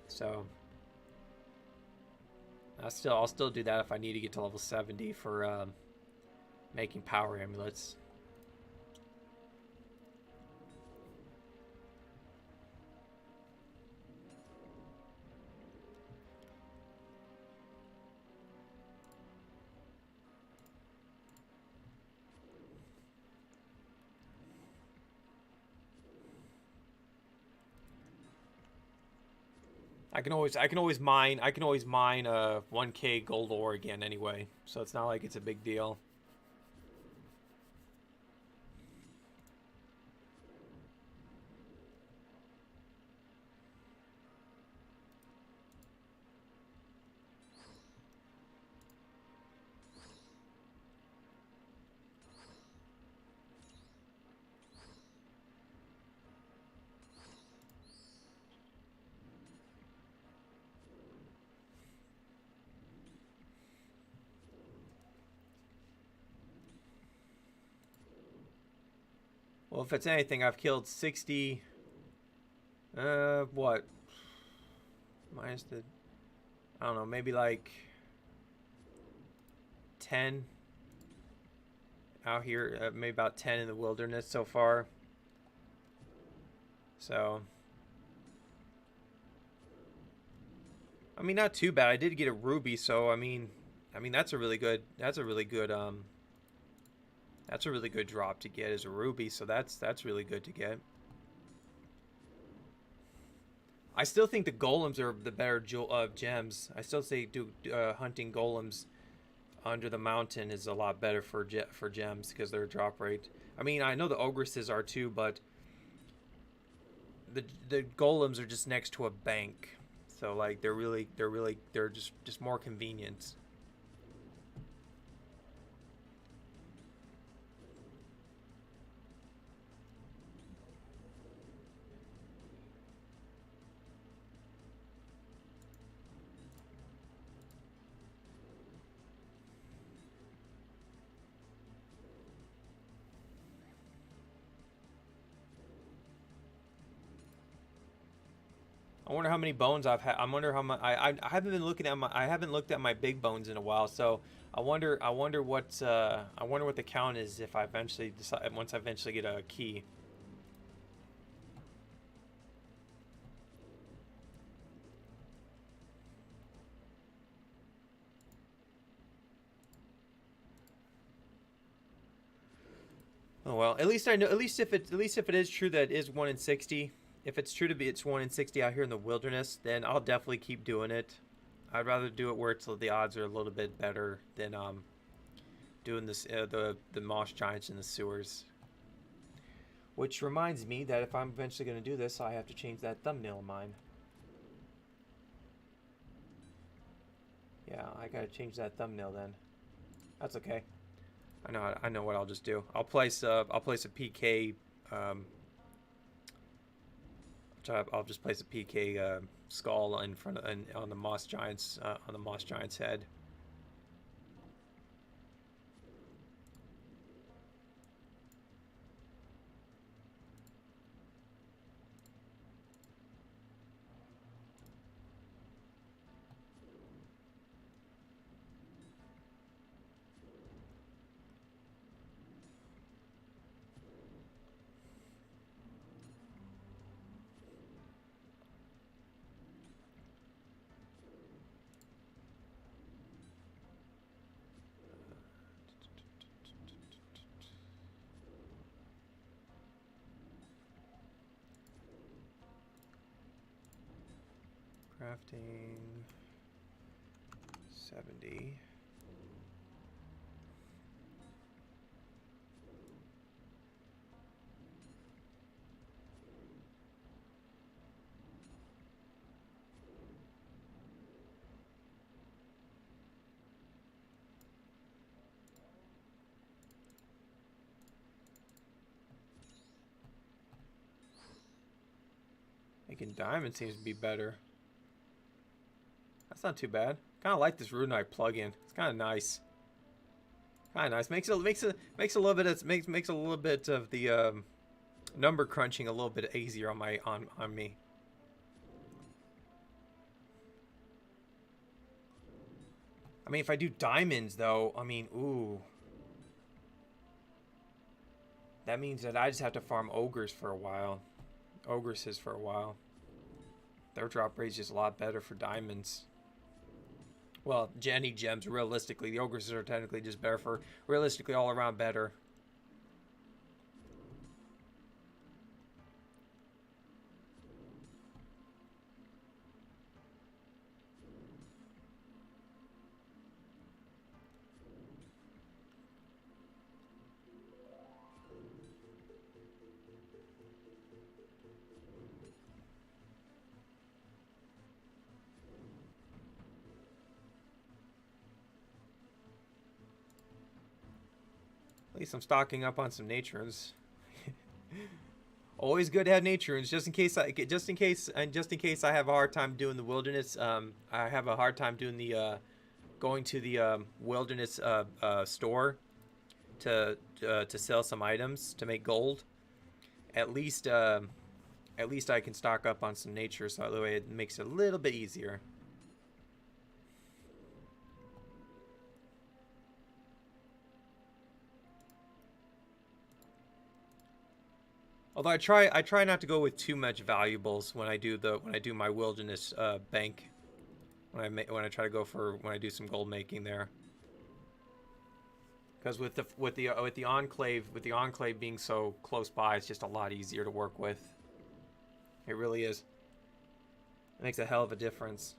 So I'll still do that if I need to get to level 70 for making power amulets. I can always mine 1K gold ore again anyway, so it's not like it's a big deal. Well, if it's anything, I've killed 60. What? Minus the. I don't know, maybe like 10 out here, maybe about 10 in the wilderness so far. So, I mean, not too bad. I did get a ruby, so I mean that's a really good drop to get as a ruby. So that's really good to get. I still think the golems are the better gems. I still say hunting golems under the mountain is a lot better for gems because their drop rate. I mean, I know the ogresses are too, but the golems are just next to a bank, so like they're just more convenient. I wonder how many bones I've had. I wonder how much. I haven't been looking at I haven't looked at my big bones in a while. So I wonder what the count is if I eventually decide once I eventually get a key. Oh well, at least I know. At least if it is true that it is 1 in 60. If it's true to be it's 1 in 60 out here in the wilderness, then I'll definitely keep doing it. I'd rather do it where the odds are a little bit better than doing this the moss giants in the sewers. Which reminds me that if I'm eventually going to do this, I have to change that thumbnail of mine. Yeah, I gotta change that thumbnail then. That's okay. I know what I'll just do. I'll place a PK. I'll just place a PK skull in front of on the moss giant's head. Crafting 70. Making diamond seems to be better. That's not too bad. Kind of like this Rudnite plugin. It's kind of nice. Kind of nice. Makes a little bit of the number crunching a little bit easier on me. I mean, if I do diamonds though, I mean, ooh. That means that I just have to farm ogres for a while. Ogresses for a while. Their drop rate is just a lot better for diamonds. Well, any gems, realistically. The ogresses are technically just better for, realistically, all around better. At least I'm stocking up on some natures. Always good to have natures, just in case I have a hard time doing the wilderness. I have a hard time doing the going to the wilderness store to sell some items to make gold. At least I can stock up on some nature, so that way it makes it a little bit easier. Although I try not to go with too much valuables when I do my wilderness bank. When I try to go for when I do some gold making there. Because with the enclave being so close by, it's just a lot easier to work with. It really is. It makes a hell of a difference.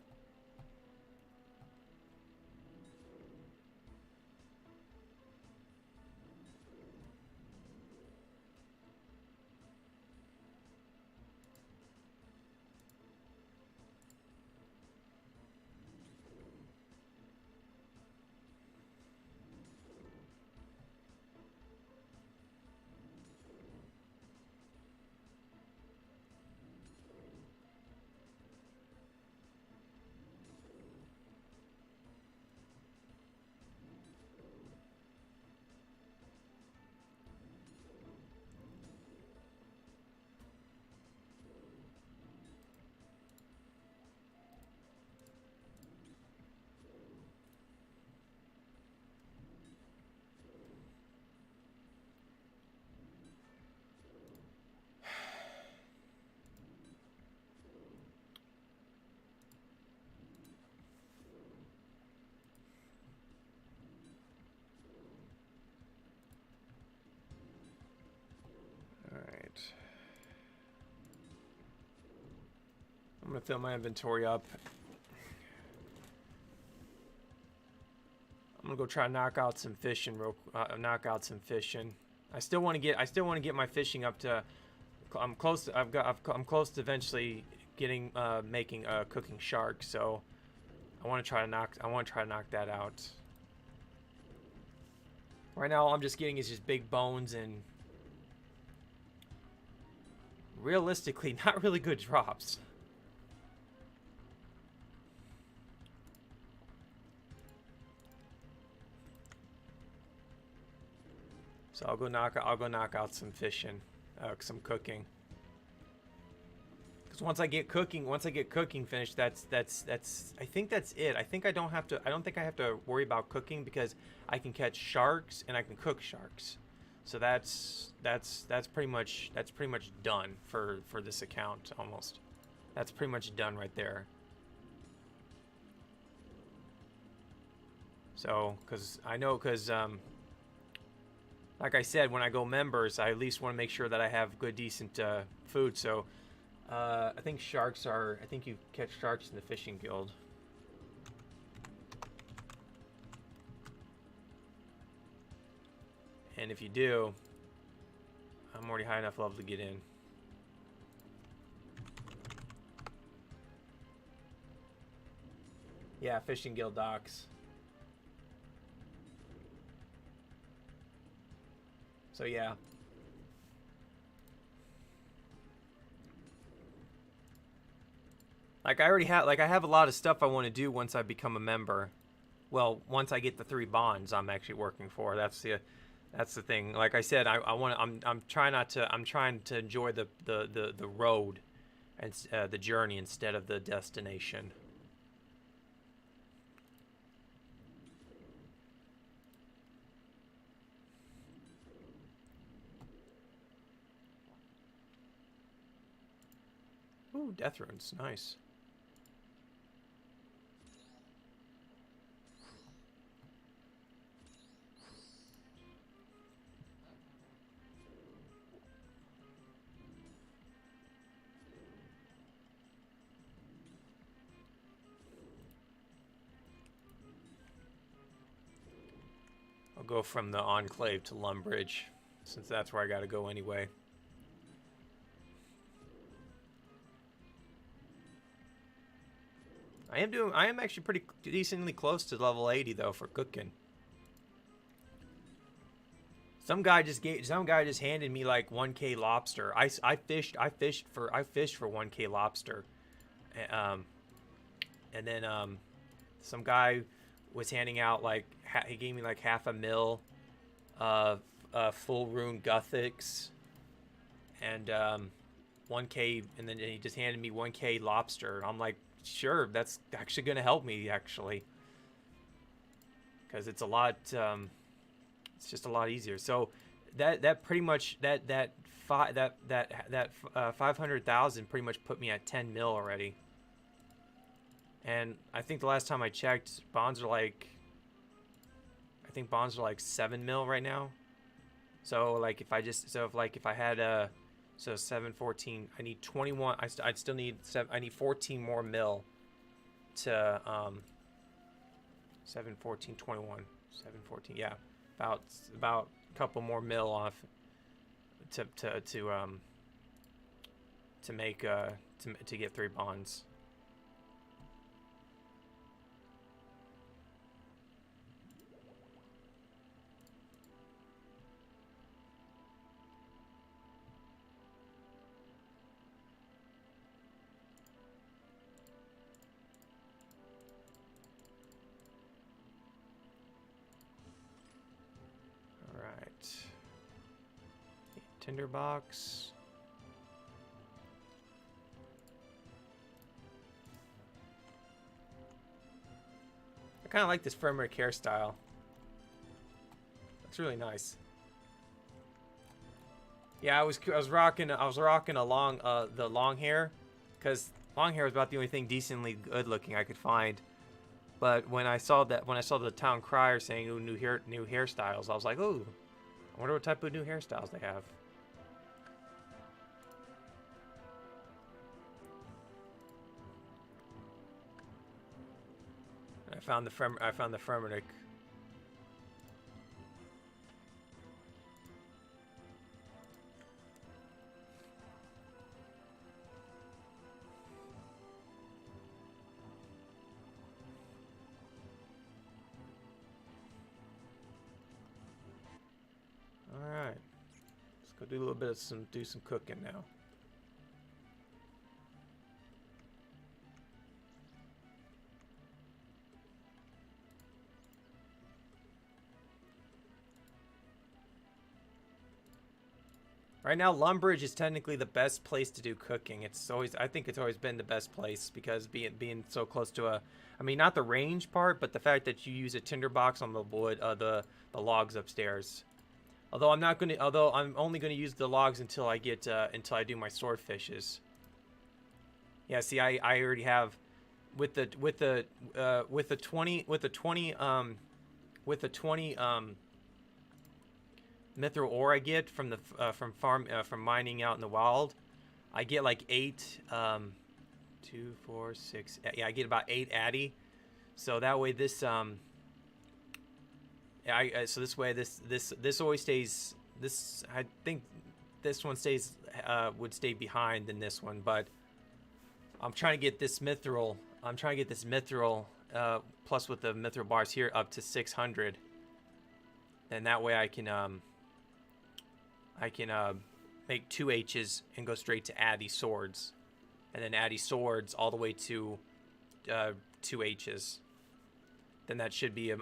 I'm gonna fill my inventory up. I'm gonna go try to knock out some fishing. I still want to get my fishing up to. I'm close to eventually getting making cooking shark. So I want to try to knock that out. Right now, all I'm just getting is just big bones and realistically not really good drops. So I'll go knock out some fishing, some cooking. Because once I get cooking finished, that's I think that's it. I think I don't think I have to worry about cooking because I can catch sharks and I can cook sharks. So that's pretty much done for this account almost. That's pretty much done right there. So because like I said, when I go members, I at least want to make sure that I have good, decent food. So, I think you catch sharks in the fishing guild. And if you do, I'm already high enough level to get in. Yeah, fishing guild docks. So yeah. Like I already have, like I have a lot of stuff I want to do once I become a member. Well, once I get the 3 bonds, I'm actually working for. That's the thing. Like I said, I want. I'm trying not to. I'm trying to enjoy the road and the journey instead of the destination. Ooh, death runes, nice. I'll go from the Enclave to Lumbridge, since that's where I gotta go anyway. I am actually pretty decently close to level 80 though for cooking. Some guy just handed me like 1K lobster. I fished for 1K lobster. And then some guy was handing out like he gave me like half a mil of full rune Gothics and 1K, and then he just handed me 1K lobster. I'm like, sure, that's actually gonna help me actually, because it's a lot. It's just a lot easier. So that pretty much that 500,000 pretty much put me at 10 mil already. And I think the last time I checked, bonds are like, I think bonds are like 7 mil right now. So like if I had 714, I need 21. I'd still need I need 14 more mil to 714 21 714, yeah, about a couple more mil off to make to get 3 bonds. Tinderbox. I kind of like this Fenrir hairstyle. It's really nice. Yeah, I was rocking a long the long hair, because long hair was about the only thing decently good looking I could find. But when I saw the town crier saying, "Ooh, new hairstyles," I was like, "Ooh, I wonder what type of new hairstyles they have." I found the Fenrir. All right, let's go do a little bit of some cooking now. Right now, Lumbridge is technically the best place to do cooking. I think it's always been the best place, because being so close to I mean, not the range part, but the fact that you use a tinderbox on the wood, the logs upstairs. Although I'm only gonna use the logs until I do my swordfishes. Yeah, see, I already have with the 20 mithril ore I get from the from mining out in the wild. I get like 8 2 4 6, yeah, I get about 8 addy. So that way this so this way this always stays, this, I think this one stays would stay behind than this one, but I'm trying to get this mithril plus with the mithril bars here up to 600, and that way I can make 2 H's and go straight to addy swords, and then Addy swords all the way to 2 H's. Then that should be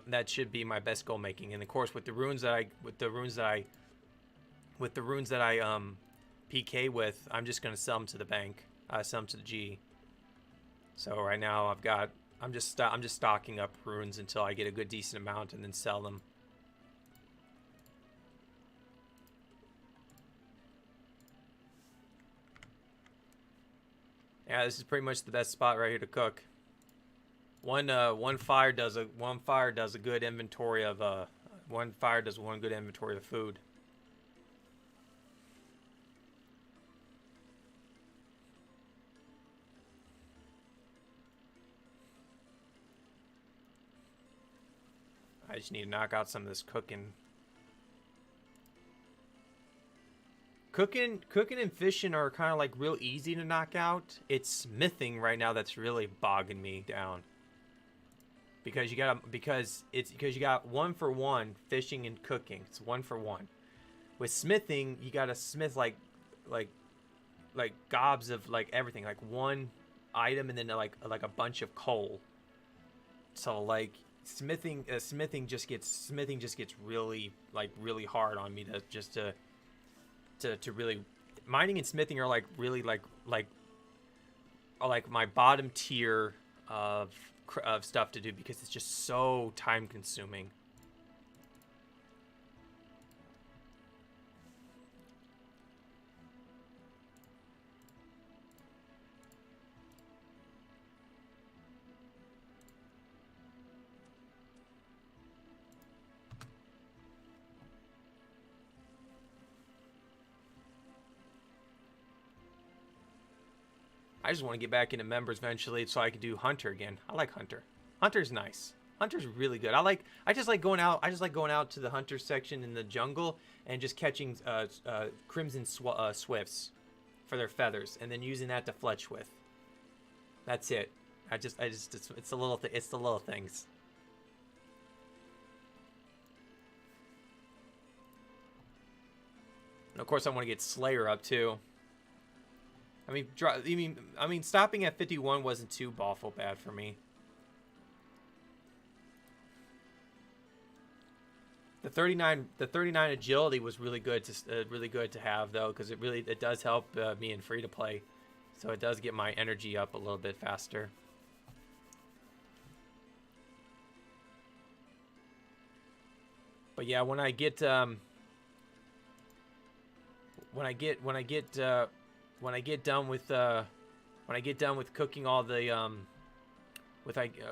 my best goal making. And of course, with the runes that I PK with, I'm just gonna sell them to the bank. Sell them to the G. So right now I'm just stocking up runes until I get a good decent amount and then sell them. Yeah, this is pretty much the best spot right here to cook. One fire does a good inventory of one good inventory of food. I just need to knock out some of this cooking. Cooking and fishing are kind of like real easy to knock out. It's smithing right now that's really bogging me down. Because you got 1-for-1 fishing and cooking. It's 1-for-1. With smithing, you gotta smith like gobs of like everything, like one item and then like a bunch of coal. So like smithing just gets really hard on me to really. Mining and smithing are like really like my bottom tier of stuff to do because it's just so time consuming. I just want to get back into members eventually so I can do Hunter again. I like Hunter. Hunter's nice. Hunter's really good. I just like going out to the Hunter section in the jungle and just catching crimson swifts for their feathers and then using that to fletch with. That's it. It's the little things. And of course I want to get Slayer up too. I mean, stopping at 51 wasn't too awful bad for me. The 39 agility was really good to have though, because it does help me in free to play, so it does get my energy up a little bit faster. But yeah, when I get done with cooking all the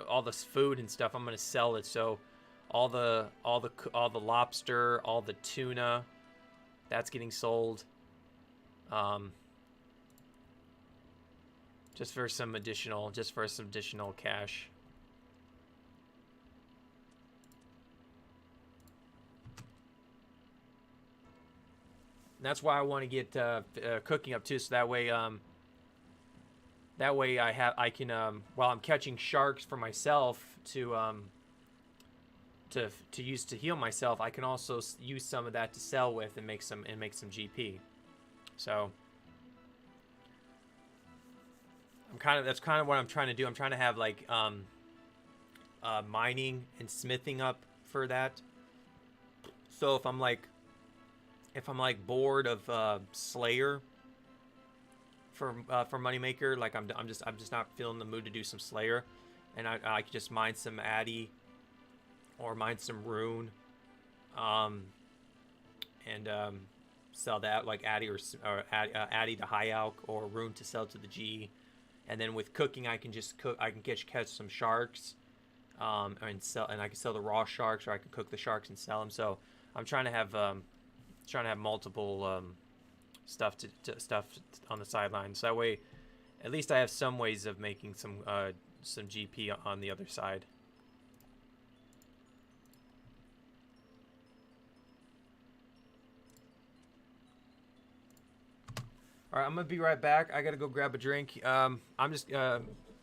all this food and stuff, I'm gonna sell it. So all the lobster, all the tuna, that's getting sold. Just for some additional cash. And that's why I want to get cooking up too, so that way I can while I'm catching sharks for myself to use to heal myself, I can also use some of that to sell with and make some GP. So that's kind of what I'm trying to do. I'm trying to have like mining and smithing up for that. So if I'm like bored of Slayer for Moneymaker, like I'm just not feeling the mood to do some Slayer, and I could just mine some Addy or mine some Rune, and sell that, like Addy or Addy to High Alk or Rune to sell to the G, and then with cooking I can catch some sharks, and I can sell the raw sharks, or I can cook the sharks and sell them. So I'm trying to have multiple stuff on the sidelines, so that way at least I have some ways of making some GP on the other side. All right, I'm gonna be right back. I gotta go grab a drink.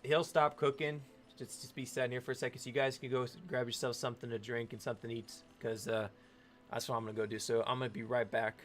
He'll stop cooking. Just be sitting here for a second, so you guys can go grab yourself something to drink and something to eat, because that's what I'm gonna go do. So I'm gonna be right back.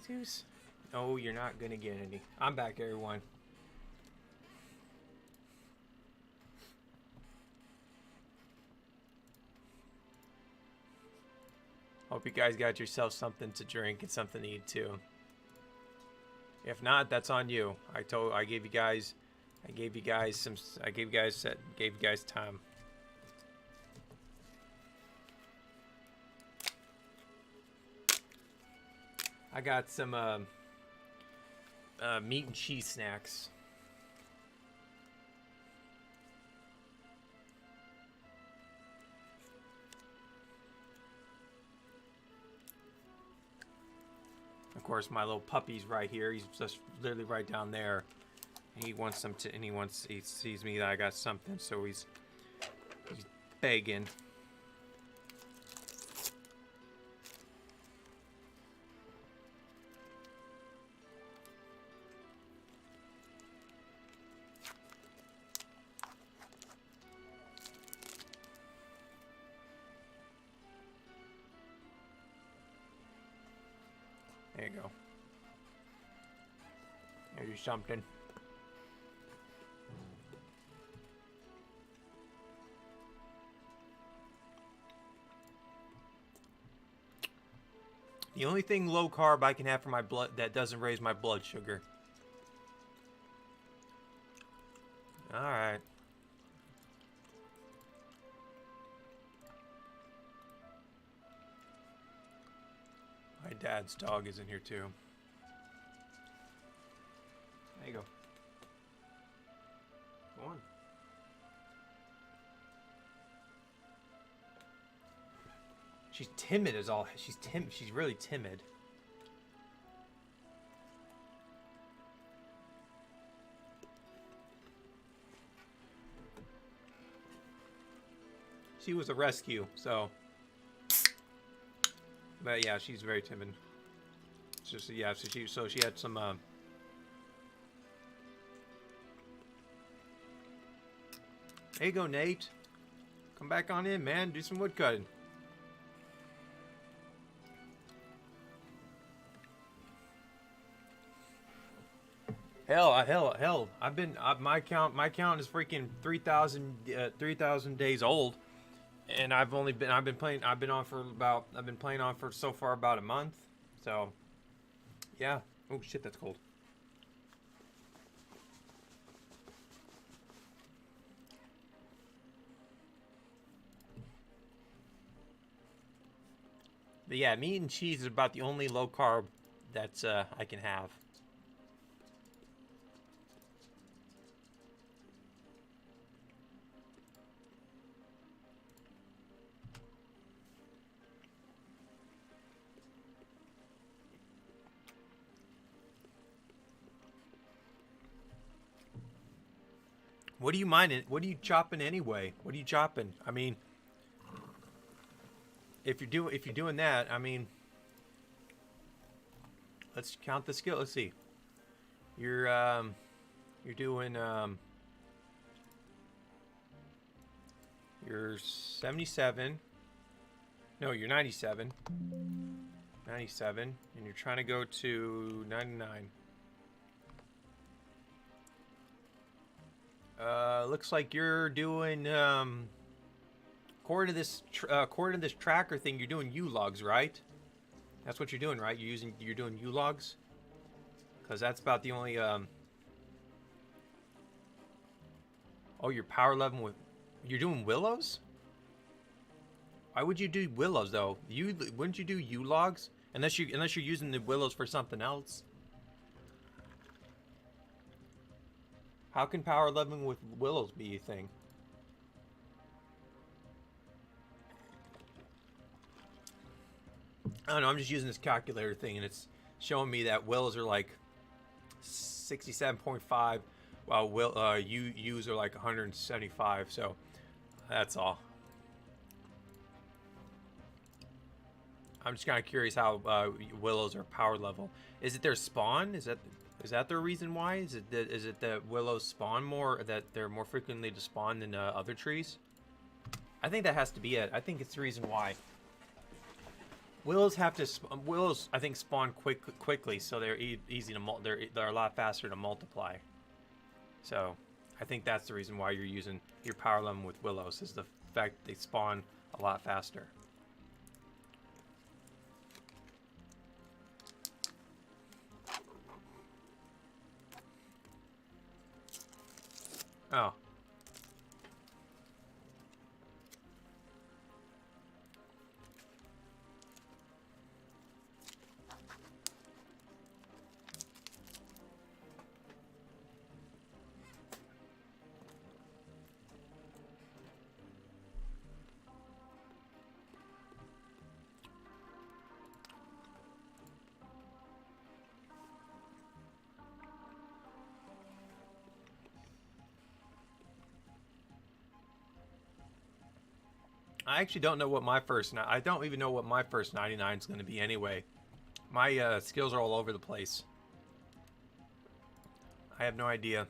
Jesus. No, you're not gonna get any. I'm back, everyone. Hope you guys got yourself something to drink and something to eat too. If not, that's on you. I gave you guys time. I got some meat and cheese snacks. Of course, my little puppy's right here. He's just literally right down there. He wants some to, and he sees me that I got something, so he's begging. There you go. There's something. The only thing low carb I can have for my blood that doesn't raise my blood sugar. All right. My dad's dog is in here too. There you go. Go on. She's timid as all. She's really timid. She was a rescue, so. But yeah, she's very timid. Just yeah, so she had some. There you go, Nate. Come back on in, man. Do some wood cutting. Hell! I've been my count is freaking 3,000 days old, and I've been playing on for so far about a month. So, yeah. Oh shit, that's cold. But yeah, meat and cheese is about the only low carb that's I can have. What are you minding? What are you chopping anyway? What are you chopping? I mean, if you're doing that, I mean, let's count the skill. Let's see. You're doing you're 77. No, you're 97. 97, and you're trying to go to 99. Looks like you're doing according to this tracker thing, you're doing U-logs, right? That's what you're doing, right? You're doing U-logs, because that's about the only oh, you're power level with. You're doing willows. Why would you do willows though? Wouldn't you do U-logs unless you're using the willows for something else? How can power leveling with willows be a thing? I don't know. I'm just using this calculator thing, and it's showing me that willows are like 67.5, while U's are like 175. So that's all. I'm just kind of curious how willows are power level. Is it their spawn? Is that the reason why? Is it that willows spawn more, or that they're more frequently to spawn than other trees? I think that has to be it. I think it's the reason why. Willows have to willows I think spawn quickly, so they're easy to they're a lot faster to multiply. So I think that's the reason why you're using your power lemon with willows, is the fact they spawn a lot faster. Oh. I actually don't know what my first... I don't even know what my first 99 is going to be anyway. My skills are all over the place. I have no idea.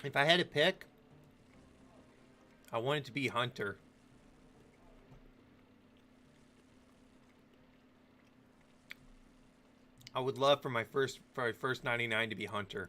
If I had to pick, I want it to be Hunter. I would love for my first 99 to be Hunter.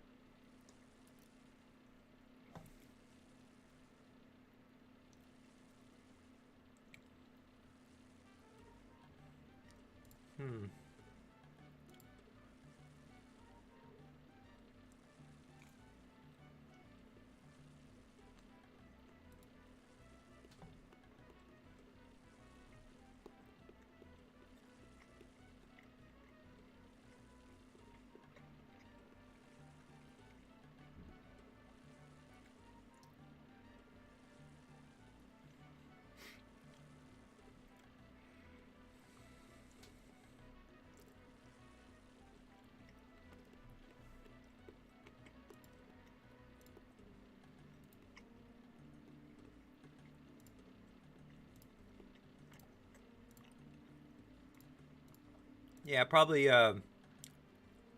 Yeah, probably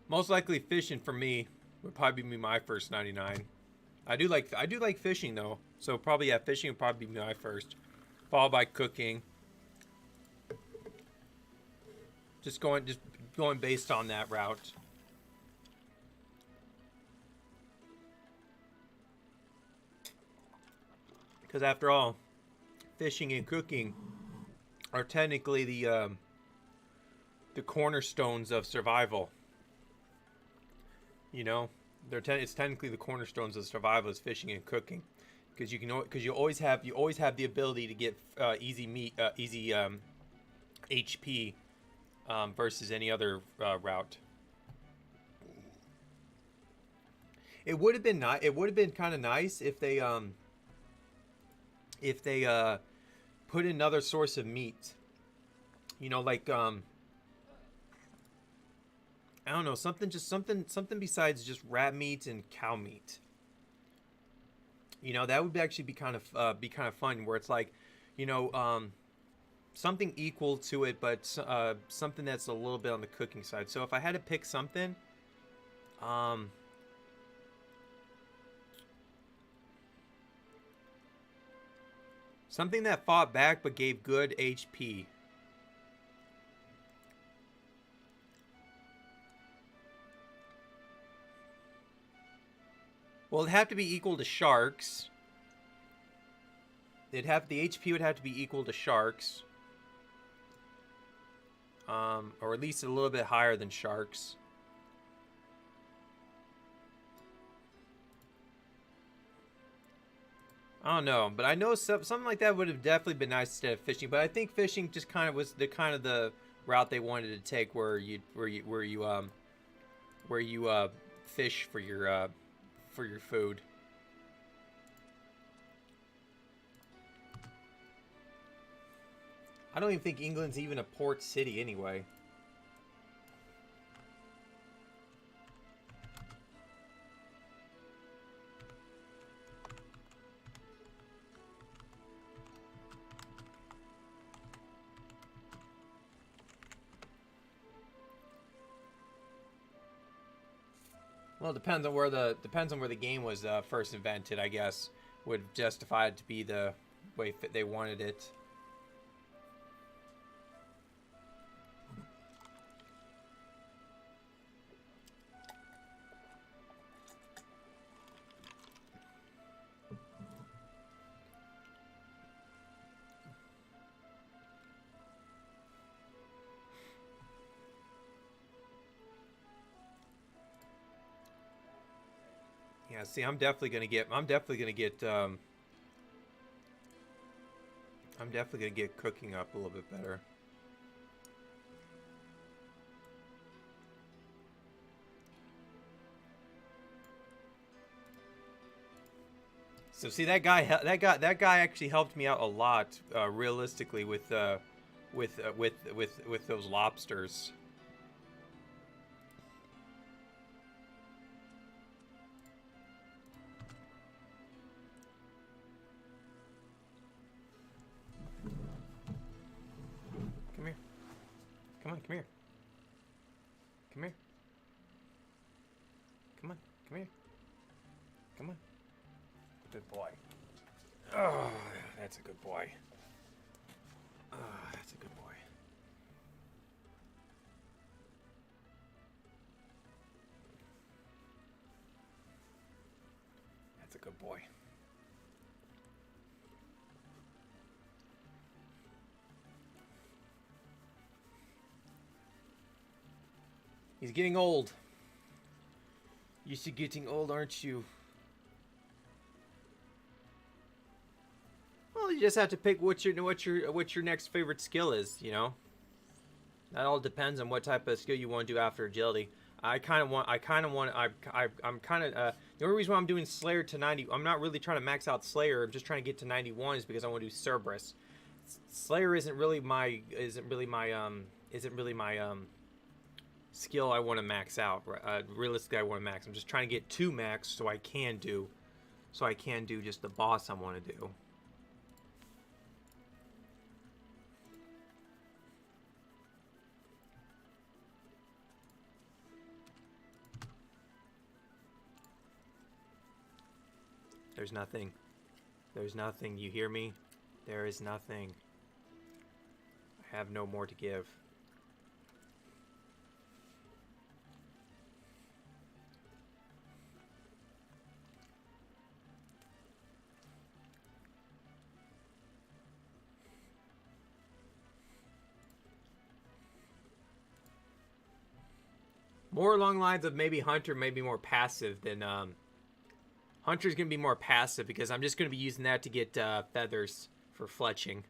most likely fishing for me would probably be my first 99. I do like fishing though. So probably, yeah, fishing would probably be my first. Followed by cooking. Just going based on that route. Because after all, fishing and cooking are technically the cornerstones of survival. You know, it's technically the cornerstones of survival is fishing and cooking, because you always have the ability to get easy HP versus any other route. It would have been kind of nice if they put another source of meat. You know, like I don't know, something besides just rat meat and cow meat. You know, that would actually be kind of fun, where it's like, you know, something equal to it, but something that's a little bit on the cooking side. So if I had to pick something, something that fought back but gave good HP. Well, it'd have to be equal to sharks. The HP would have to be equal to sharks. Or at least a little bit higher than sharks. I don't know, but I know something like that would have definitely been nice instead of fishing. But I think fishing just kind of was the route they wanted to take, where you fish for your food. I don't even think England's even a port city anyway. Well, it depends on where the game was first invented. I guess would justify it to be the way they wanted it. Yeah, see, I'm definitely gonna get cooking up a little bit better. So see, that guy actually helped me out a lot, realistically, with those lobsters. Come here. Come on, come here. Come here. Come on, come here. Come on. Good boy. Oh, that's a good boy. Oh, that's a good boy. That's a good boy. He's getting old. You're getting old, aren't you? Well, you just have to pick what your next favorite skill is. You know, that all depends on what type of skill you want to do after agility. I'm kind of the only reason why I'm doing Slayer to 90. I'm not really trying to max out Slayer. I'm just trying to get to 91 is because I want to do Cerberus. Slayer isn't really my skill I want to max out. Realistically, I want to max. I'm just trying to get to max so I can do just the boss I want to do. There's nothing. There's nothing. You hear me? There is nothing. I have no more to give. More along lines of maybe Hunter may be more passive than Hunter's gonna be more passive because I'm just gonna be using that to get feathers for fletching.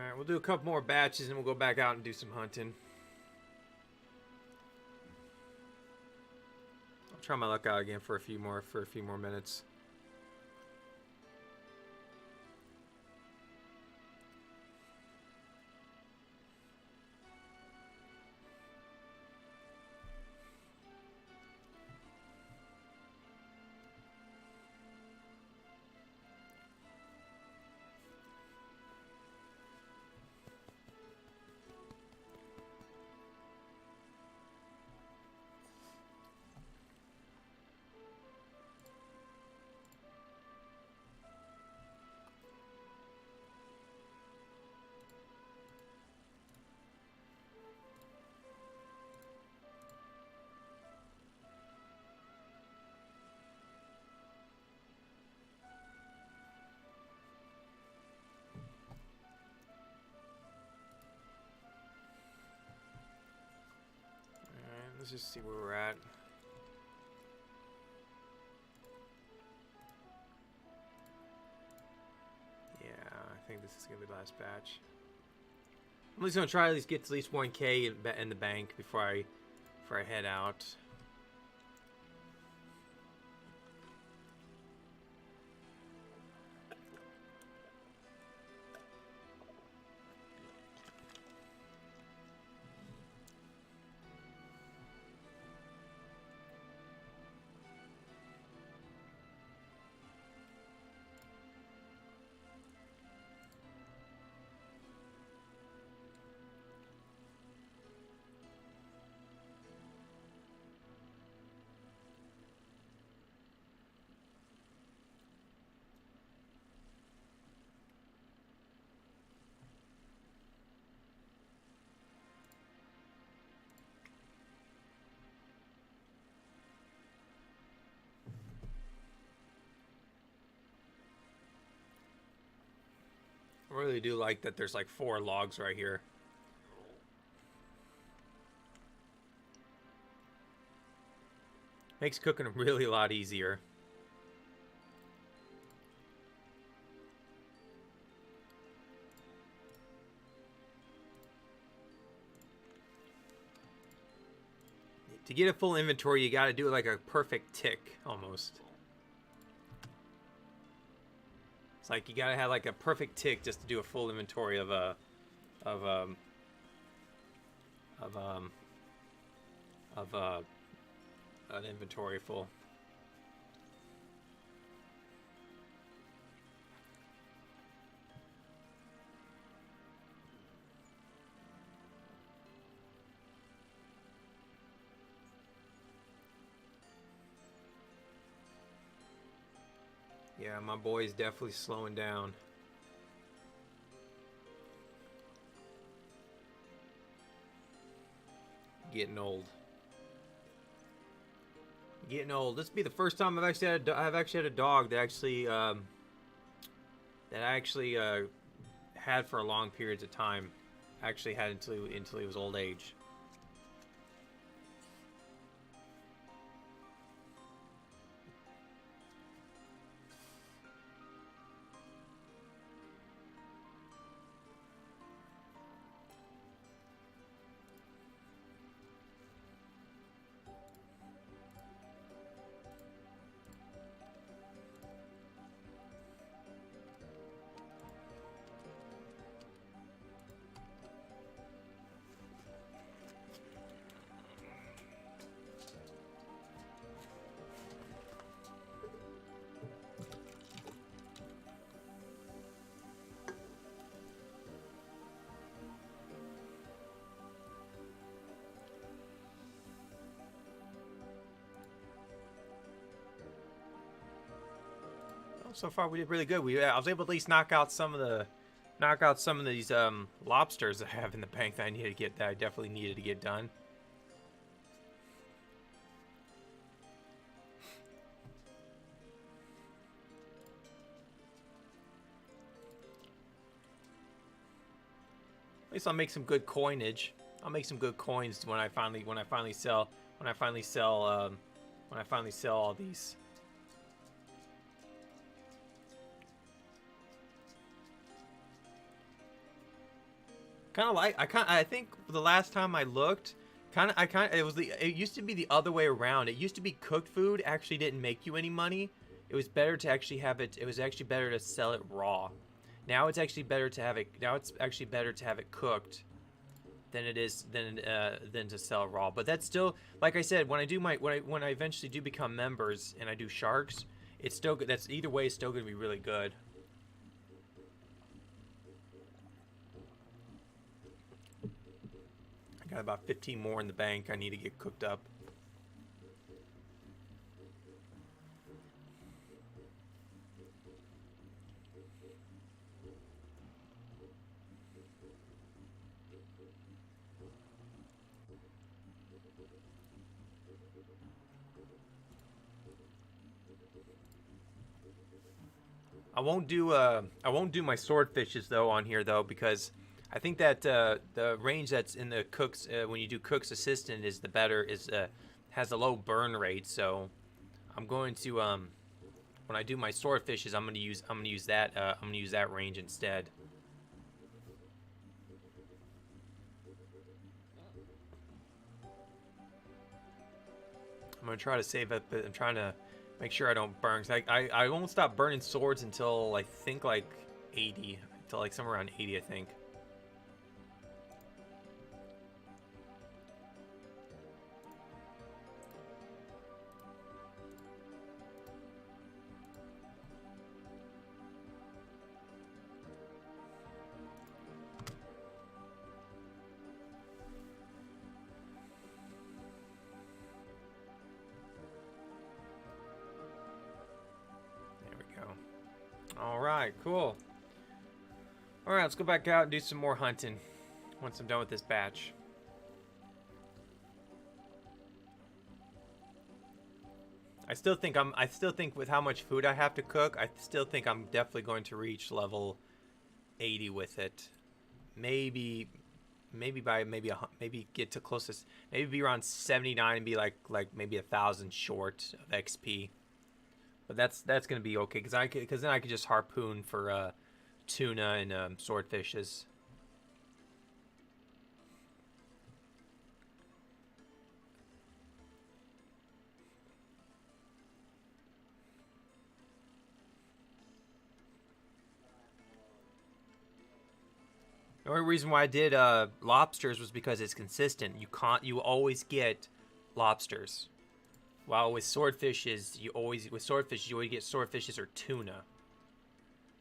Alright, we'll do a couple more batches and we'll go back out and do some hunting. I'll try my luck out again for a few more minutes. Let's just see where we're at. Yeah, I think this is gonna be the last batch. I'm just gonna try to at least get to at least 1K in the bank before I head out. I really do like that there's like 4 logs right here. Makes cooking really a lot easier. To get a full inventory, you gotta do it like a perfect tick, almost. It's like you gotta have like a perfect tick just to do a full inventory of an inventory full. Yeah, my boy's definitely slowing down. Getting old. Getting old. This will be the first time I've actually had a dog that I actually had for a long periods of time. Actually had until he was old age. So far, we did really good. I was able to at least knock out some of these lobsters I have in the bank that I definitely needed to get done. At least I'll make some good coinage. I'll make some good coins when I finally sell all these. I think the last time I looked, it used to be the other way around. It used to be cooked food actually didn't make you any money. It was better to actually have it. It was actually better to sell it raw. Now it's actually better to have it. Now it's actually better to have it cooked than it is than to sell raw. But that's still, like I said, when I eventually do become members and I do sharks, it's still good. That's either way, it's still going to be really good. I got about 15 more in the bank I need to get cooked up. I won't do my swordfishes though on here though, because I think that the range that's in the cook's when you do cook's assistant is the better is has a low burn rate. So I'm going to when I do my swordfishes, I'm gonna use that range instead. I'm gonna try to save it, but I'm trying to make sure I don't burn. Cause I won't stop burning swords until I think like 80, until like somewhere around 80, I think. Alright, cool. Alright, let's go back out and do some more hunting once I'm done with this batch. I still think with how much food I have to cook, I still think I'm definitely going to reach level 80 with it. Maybe get to closest, maybe be around 79 and be like maybe 1,000 short of XP. But that's gonna be okay because then I could just harpoon for tuna and swordfishes. The only reason why I did lobsters was because it's consistent. You always get lobsters. While with swordfishes, you always get swordfishes or tuna.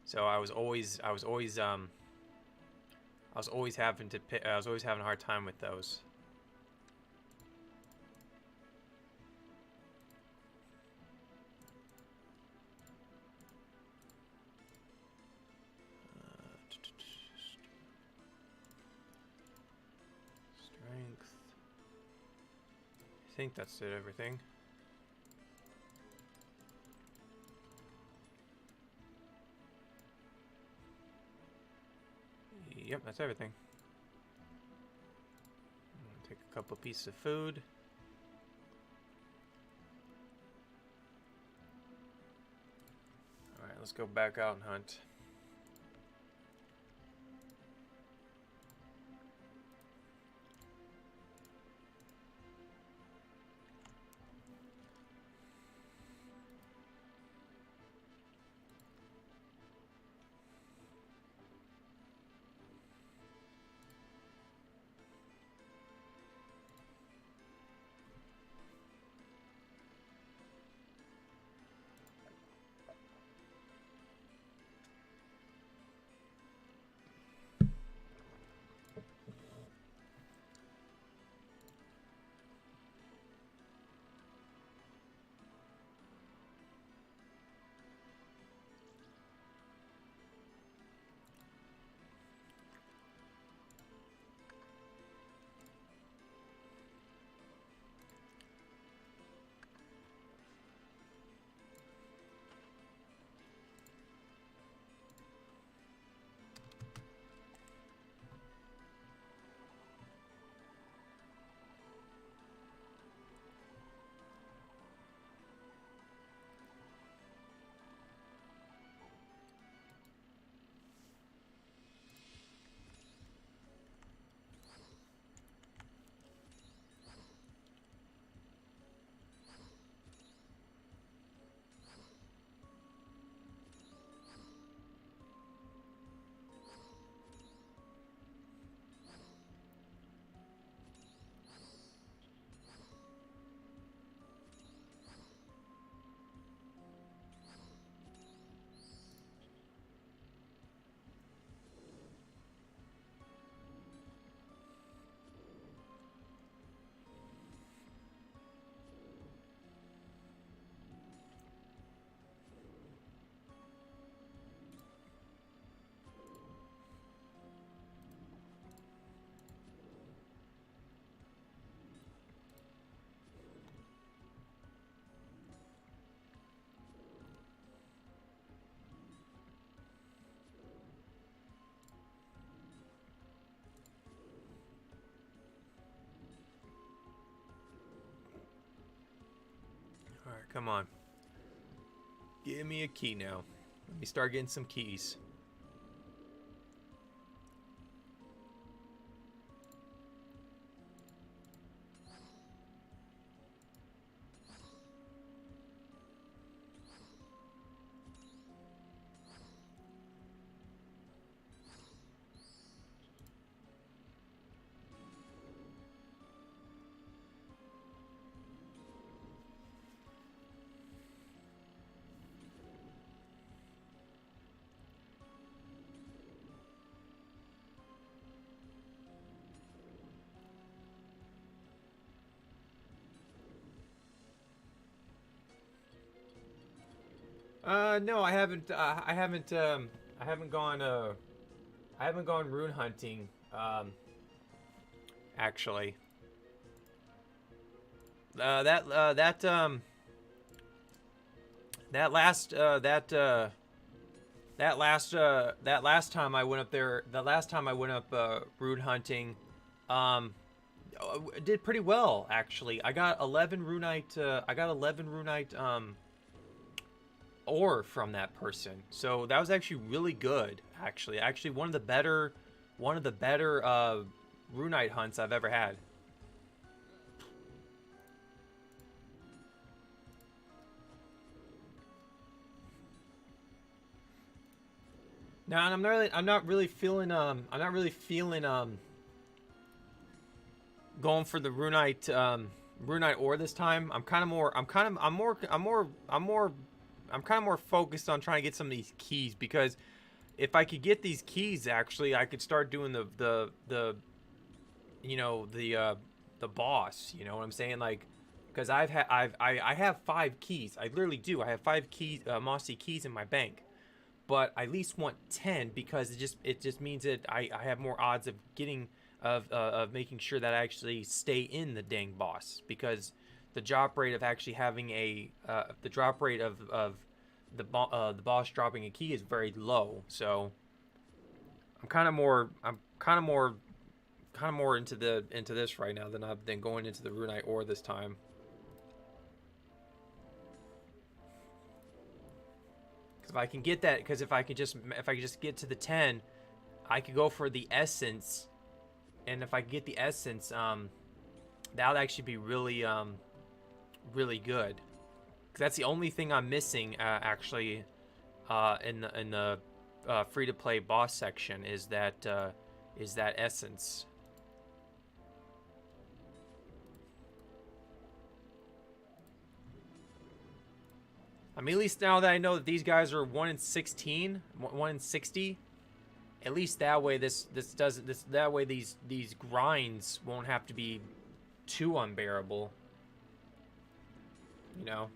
So I was always having to pick, I was always having a hard time with those. Strength. I think that's it. Everything. Yep, that's everything. Take a couple pieces of food. Alright, let's go back out and hunt. Come on. Give me a key now. Let me start getting some keys. No, I haven't. I haven't gone. I haven't gone rune hunting. Actually, that last that last time I went up there. The last time I went up rune hunting, did pretty well actually. I got 11 runite. I got 11 runite. Ore from that person, so that was actually really good. Actually one of the better runite hunts I've ever had. Now, and I'm not really feeling going for the runite ore this time. I'm kind of more focused on trying to get some of these keys, because if I could get these keys, actually, I could start doing the boss. You know what I'm saying? Like, because I have 5 keys. I literally do. I have 5 keys, Mossy keys in my bank, but I at least want 10, because it just means that I have more odds of getting of making sure that I actually stay in the dang boss, because the drop rate of actually having the drop rate of the boss dropping a key is very low. So I'm kind of more into this right now than going into the runite ore this time. Because if I can get that, if I could just get to the 10, I could go for the essence, and if I get the essence, that would actually be really really good. Because that's the only thing I'm missing actually in the free to play boss section is that essence. I mean, at least now that I know that these guys are 1 in 16, 1 in 60, at least that way that way these grinds won't have to be too unbearable. You know.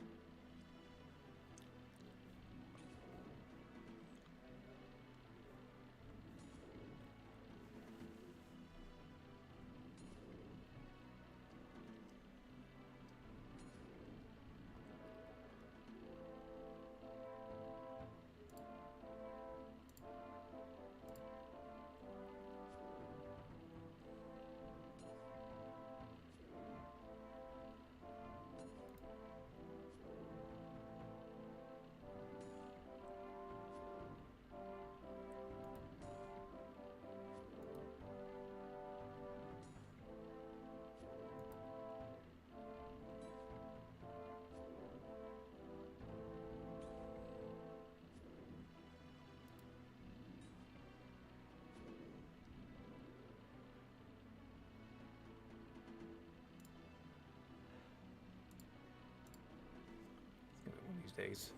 Days.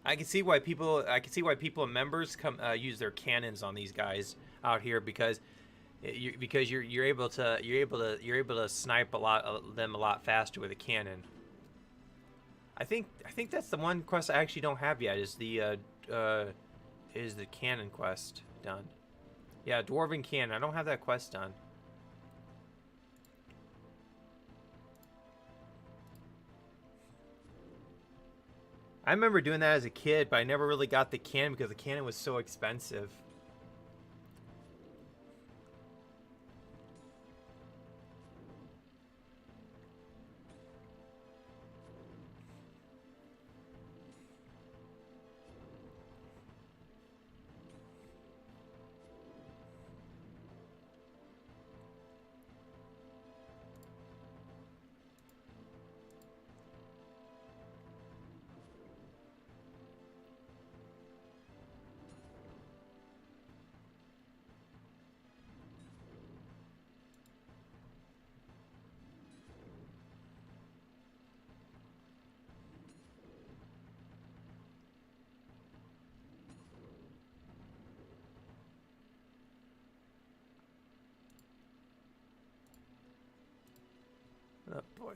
I can see why people and members come use their cannons on these guys out here, because you're able to snipe a lot of them a lot faster with a cannon. I think that's the one quest I actually don't have yet, is the cannon quest done. Yeah, dwarven cannon. I don't have that quest done. I remember doing that as a kid, but I never really got the cannon because the cannon was so expensive. Oh boy.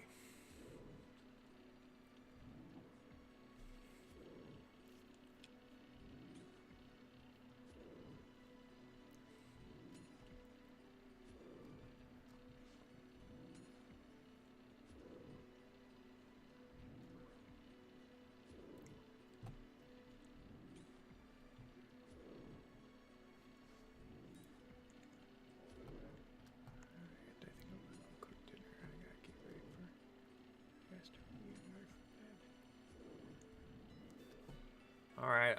All right.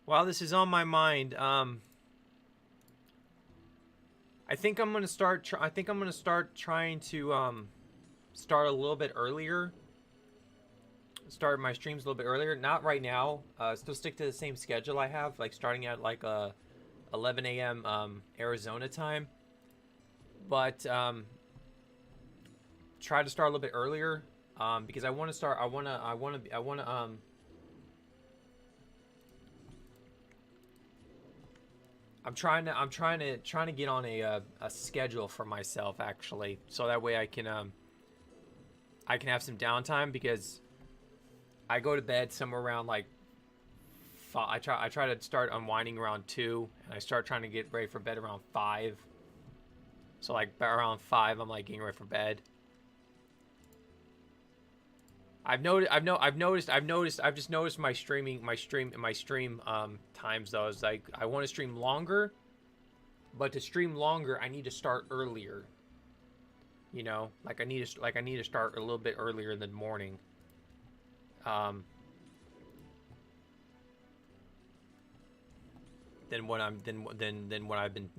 While this is on my mind, I think I'm gonna start. I think I'm gonna start trying to start a little bit earlier. Start my streams a little bit earlier. Not right now. Still stick to the same schedule I have, like starting at like 11 a.m. Arizona time. But try to start a little bit earlier. Because I want to start. I want to. I'm trying to get on a schedule for myself actually, so that way I can have some downtime, because I go to bed somewhere around like 5. I try to start unwinding around 2, and I start trying to get ready for bed around 5. So like around 5, I'm like getting ready for bed. I've just noticed my stream times though. Is like I want to stream longer, but to stream longer I need to start earlier. You know, like I need to start a little bit earlier in the morning. Than what I've been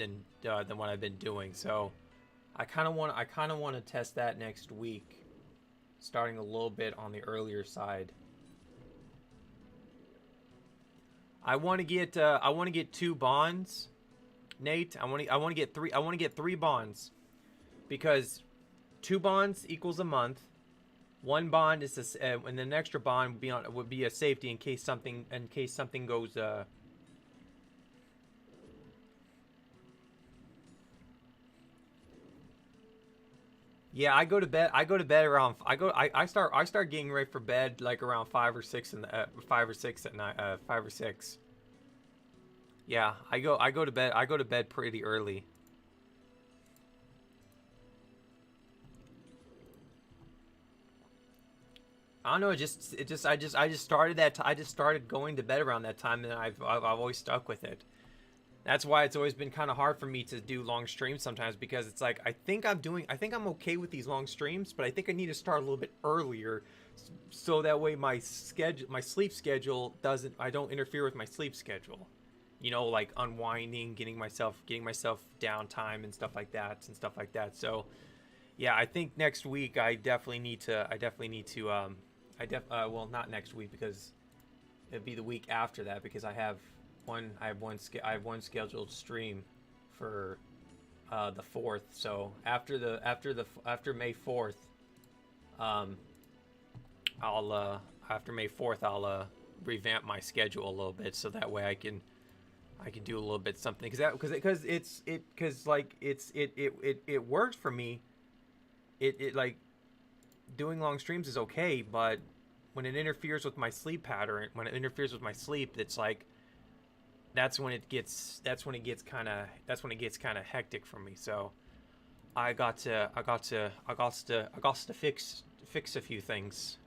doing. So I kind of want to test that next week, starting a little bit on the earlier side. I want to get 2 bonds, Nate. I want to get 3. I want to get 3 bonds, because 2 bonds equals a month. 1 bond is and an extra bond would be a safety in case something goes. Yeah, I go to bed around. I start getting ready for bed like around 5 or 6 in the 5 or 6 at night. 5 or 6. Yeah, I go to bed pretty early. I don't know. I just started that. I just started going to bed around that time, and I've always stuck with it. That's why it's always been kind of hard for me to do long streams sometimes, because it's like I think I'm okay with these long streams, but I think I need to start a little bit earlier, so that way my sleep schedule I don't interfere with my sleep schedule. You know, like unwinding, getting myself downtime and stuff like that. So, yeah, I think next week I definitely need to well, not next week, because it'd be the week after that, because I have one scheduled stream for the 4th. So after May 4th, I'll revamp my schedule a little bit, so that way I can do a little bit something, because it works for me. It like doing long streams is okay, but when it interferes with my sleep pattern, it's like that's when it gets kind of hectic for me. So I got to fix a few things.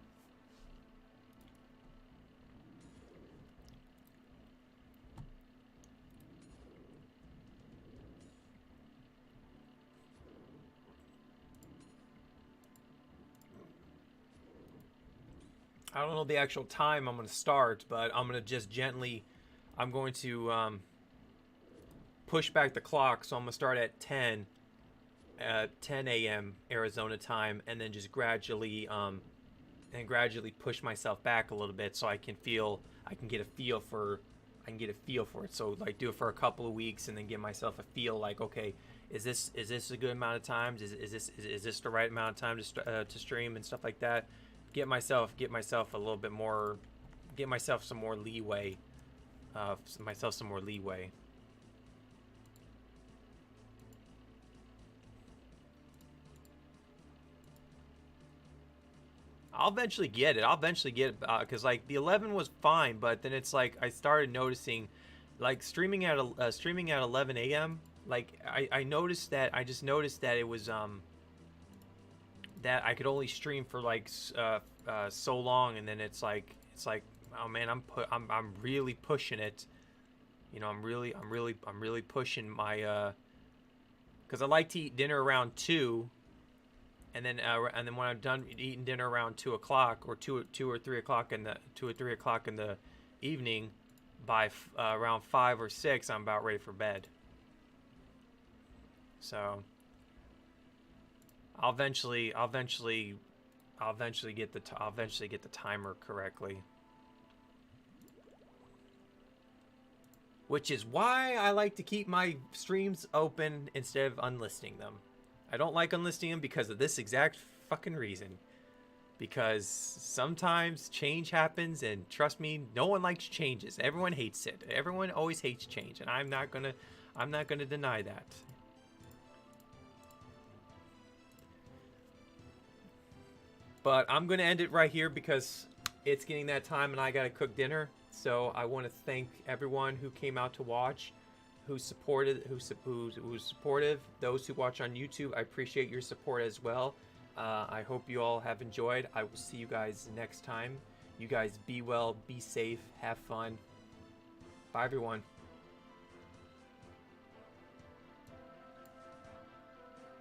I don't know the actual time I'm going to start, but I'm going to just gently, I'm going to push back the clock. So I'm going to start at 10 a.m. Arizona time, and then just gradually push myself back a little bit, so I can get a feel for it. So like do it for a couple of weeks, and then give myself a feel like, okay, is this a good amount of time? Is this the right amount of time to stream and stuff like that? Get myself a little bit more, get myself some more leeway. I'll eventually get it. I'll eventually get it because like the 11 was fine, but then it's like I started noticing, like streaming at 11 a.m. Like I noticed that I just noticed that it was that I could only stream for like so long, and then it's like oh man, I'm really pushing it. You know, I'm really pushing my because I like to eat dinner around 2, and then when I'm done eating dinner around 2 o'clock or 2 or 3 o'clock in the 2 or 3 o'clock in the evening, by around 5 or 6, I'm about ready for bed. So I'll eventually get the timer correctly. Which is why I like to keep my streams open instead of unlisting them. I don't like unlisting them because of this exact fucking reason. Because sometimes change happens, and trust me, no one likes changes. Everyone hates it. Everyone always hates change, and I'm not gonna deny that. But I'm gonna end it right here because it's getting that time and I gotta cook dinner. So I want to thank everyone who came out to watch, who's supportive. Those who watch on YouTube, I appreciate your support as well. I hope you all have enjoyed. I will see you guys next time. You guys be well, be safe, have fun. Bye, everyone.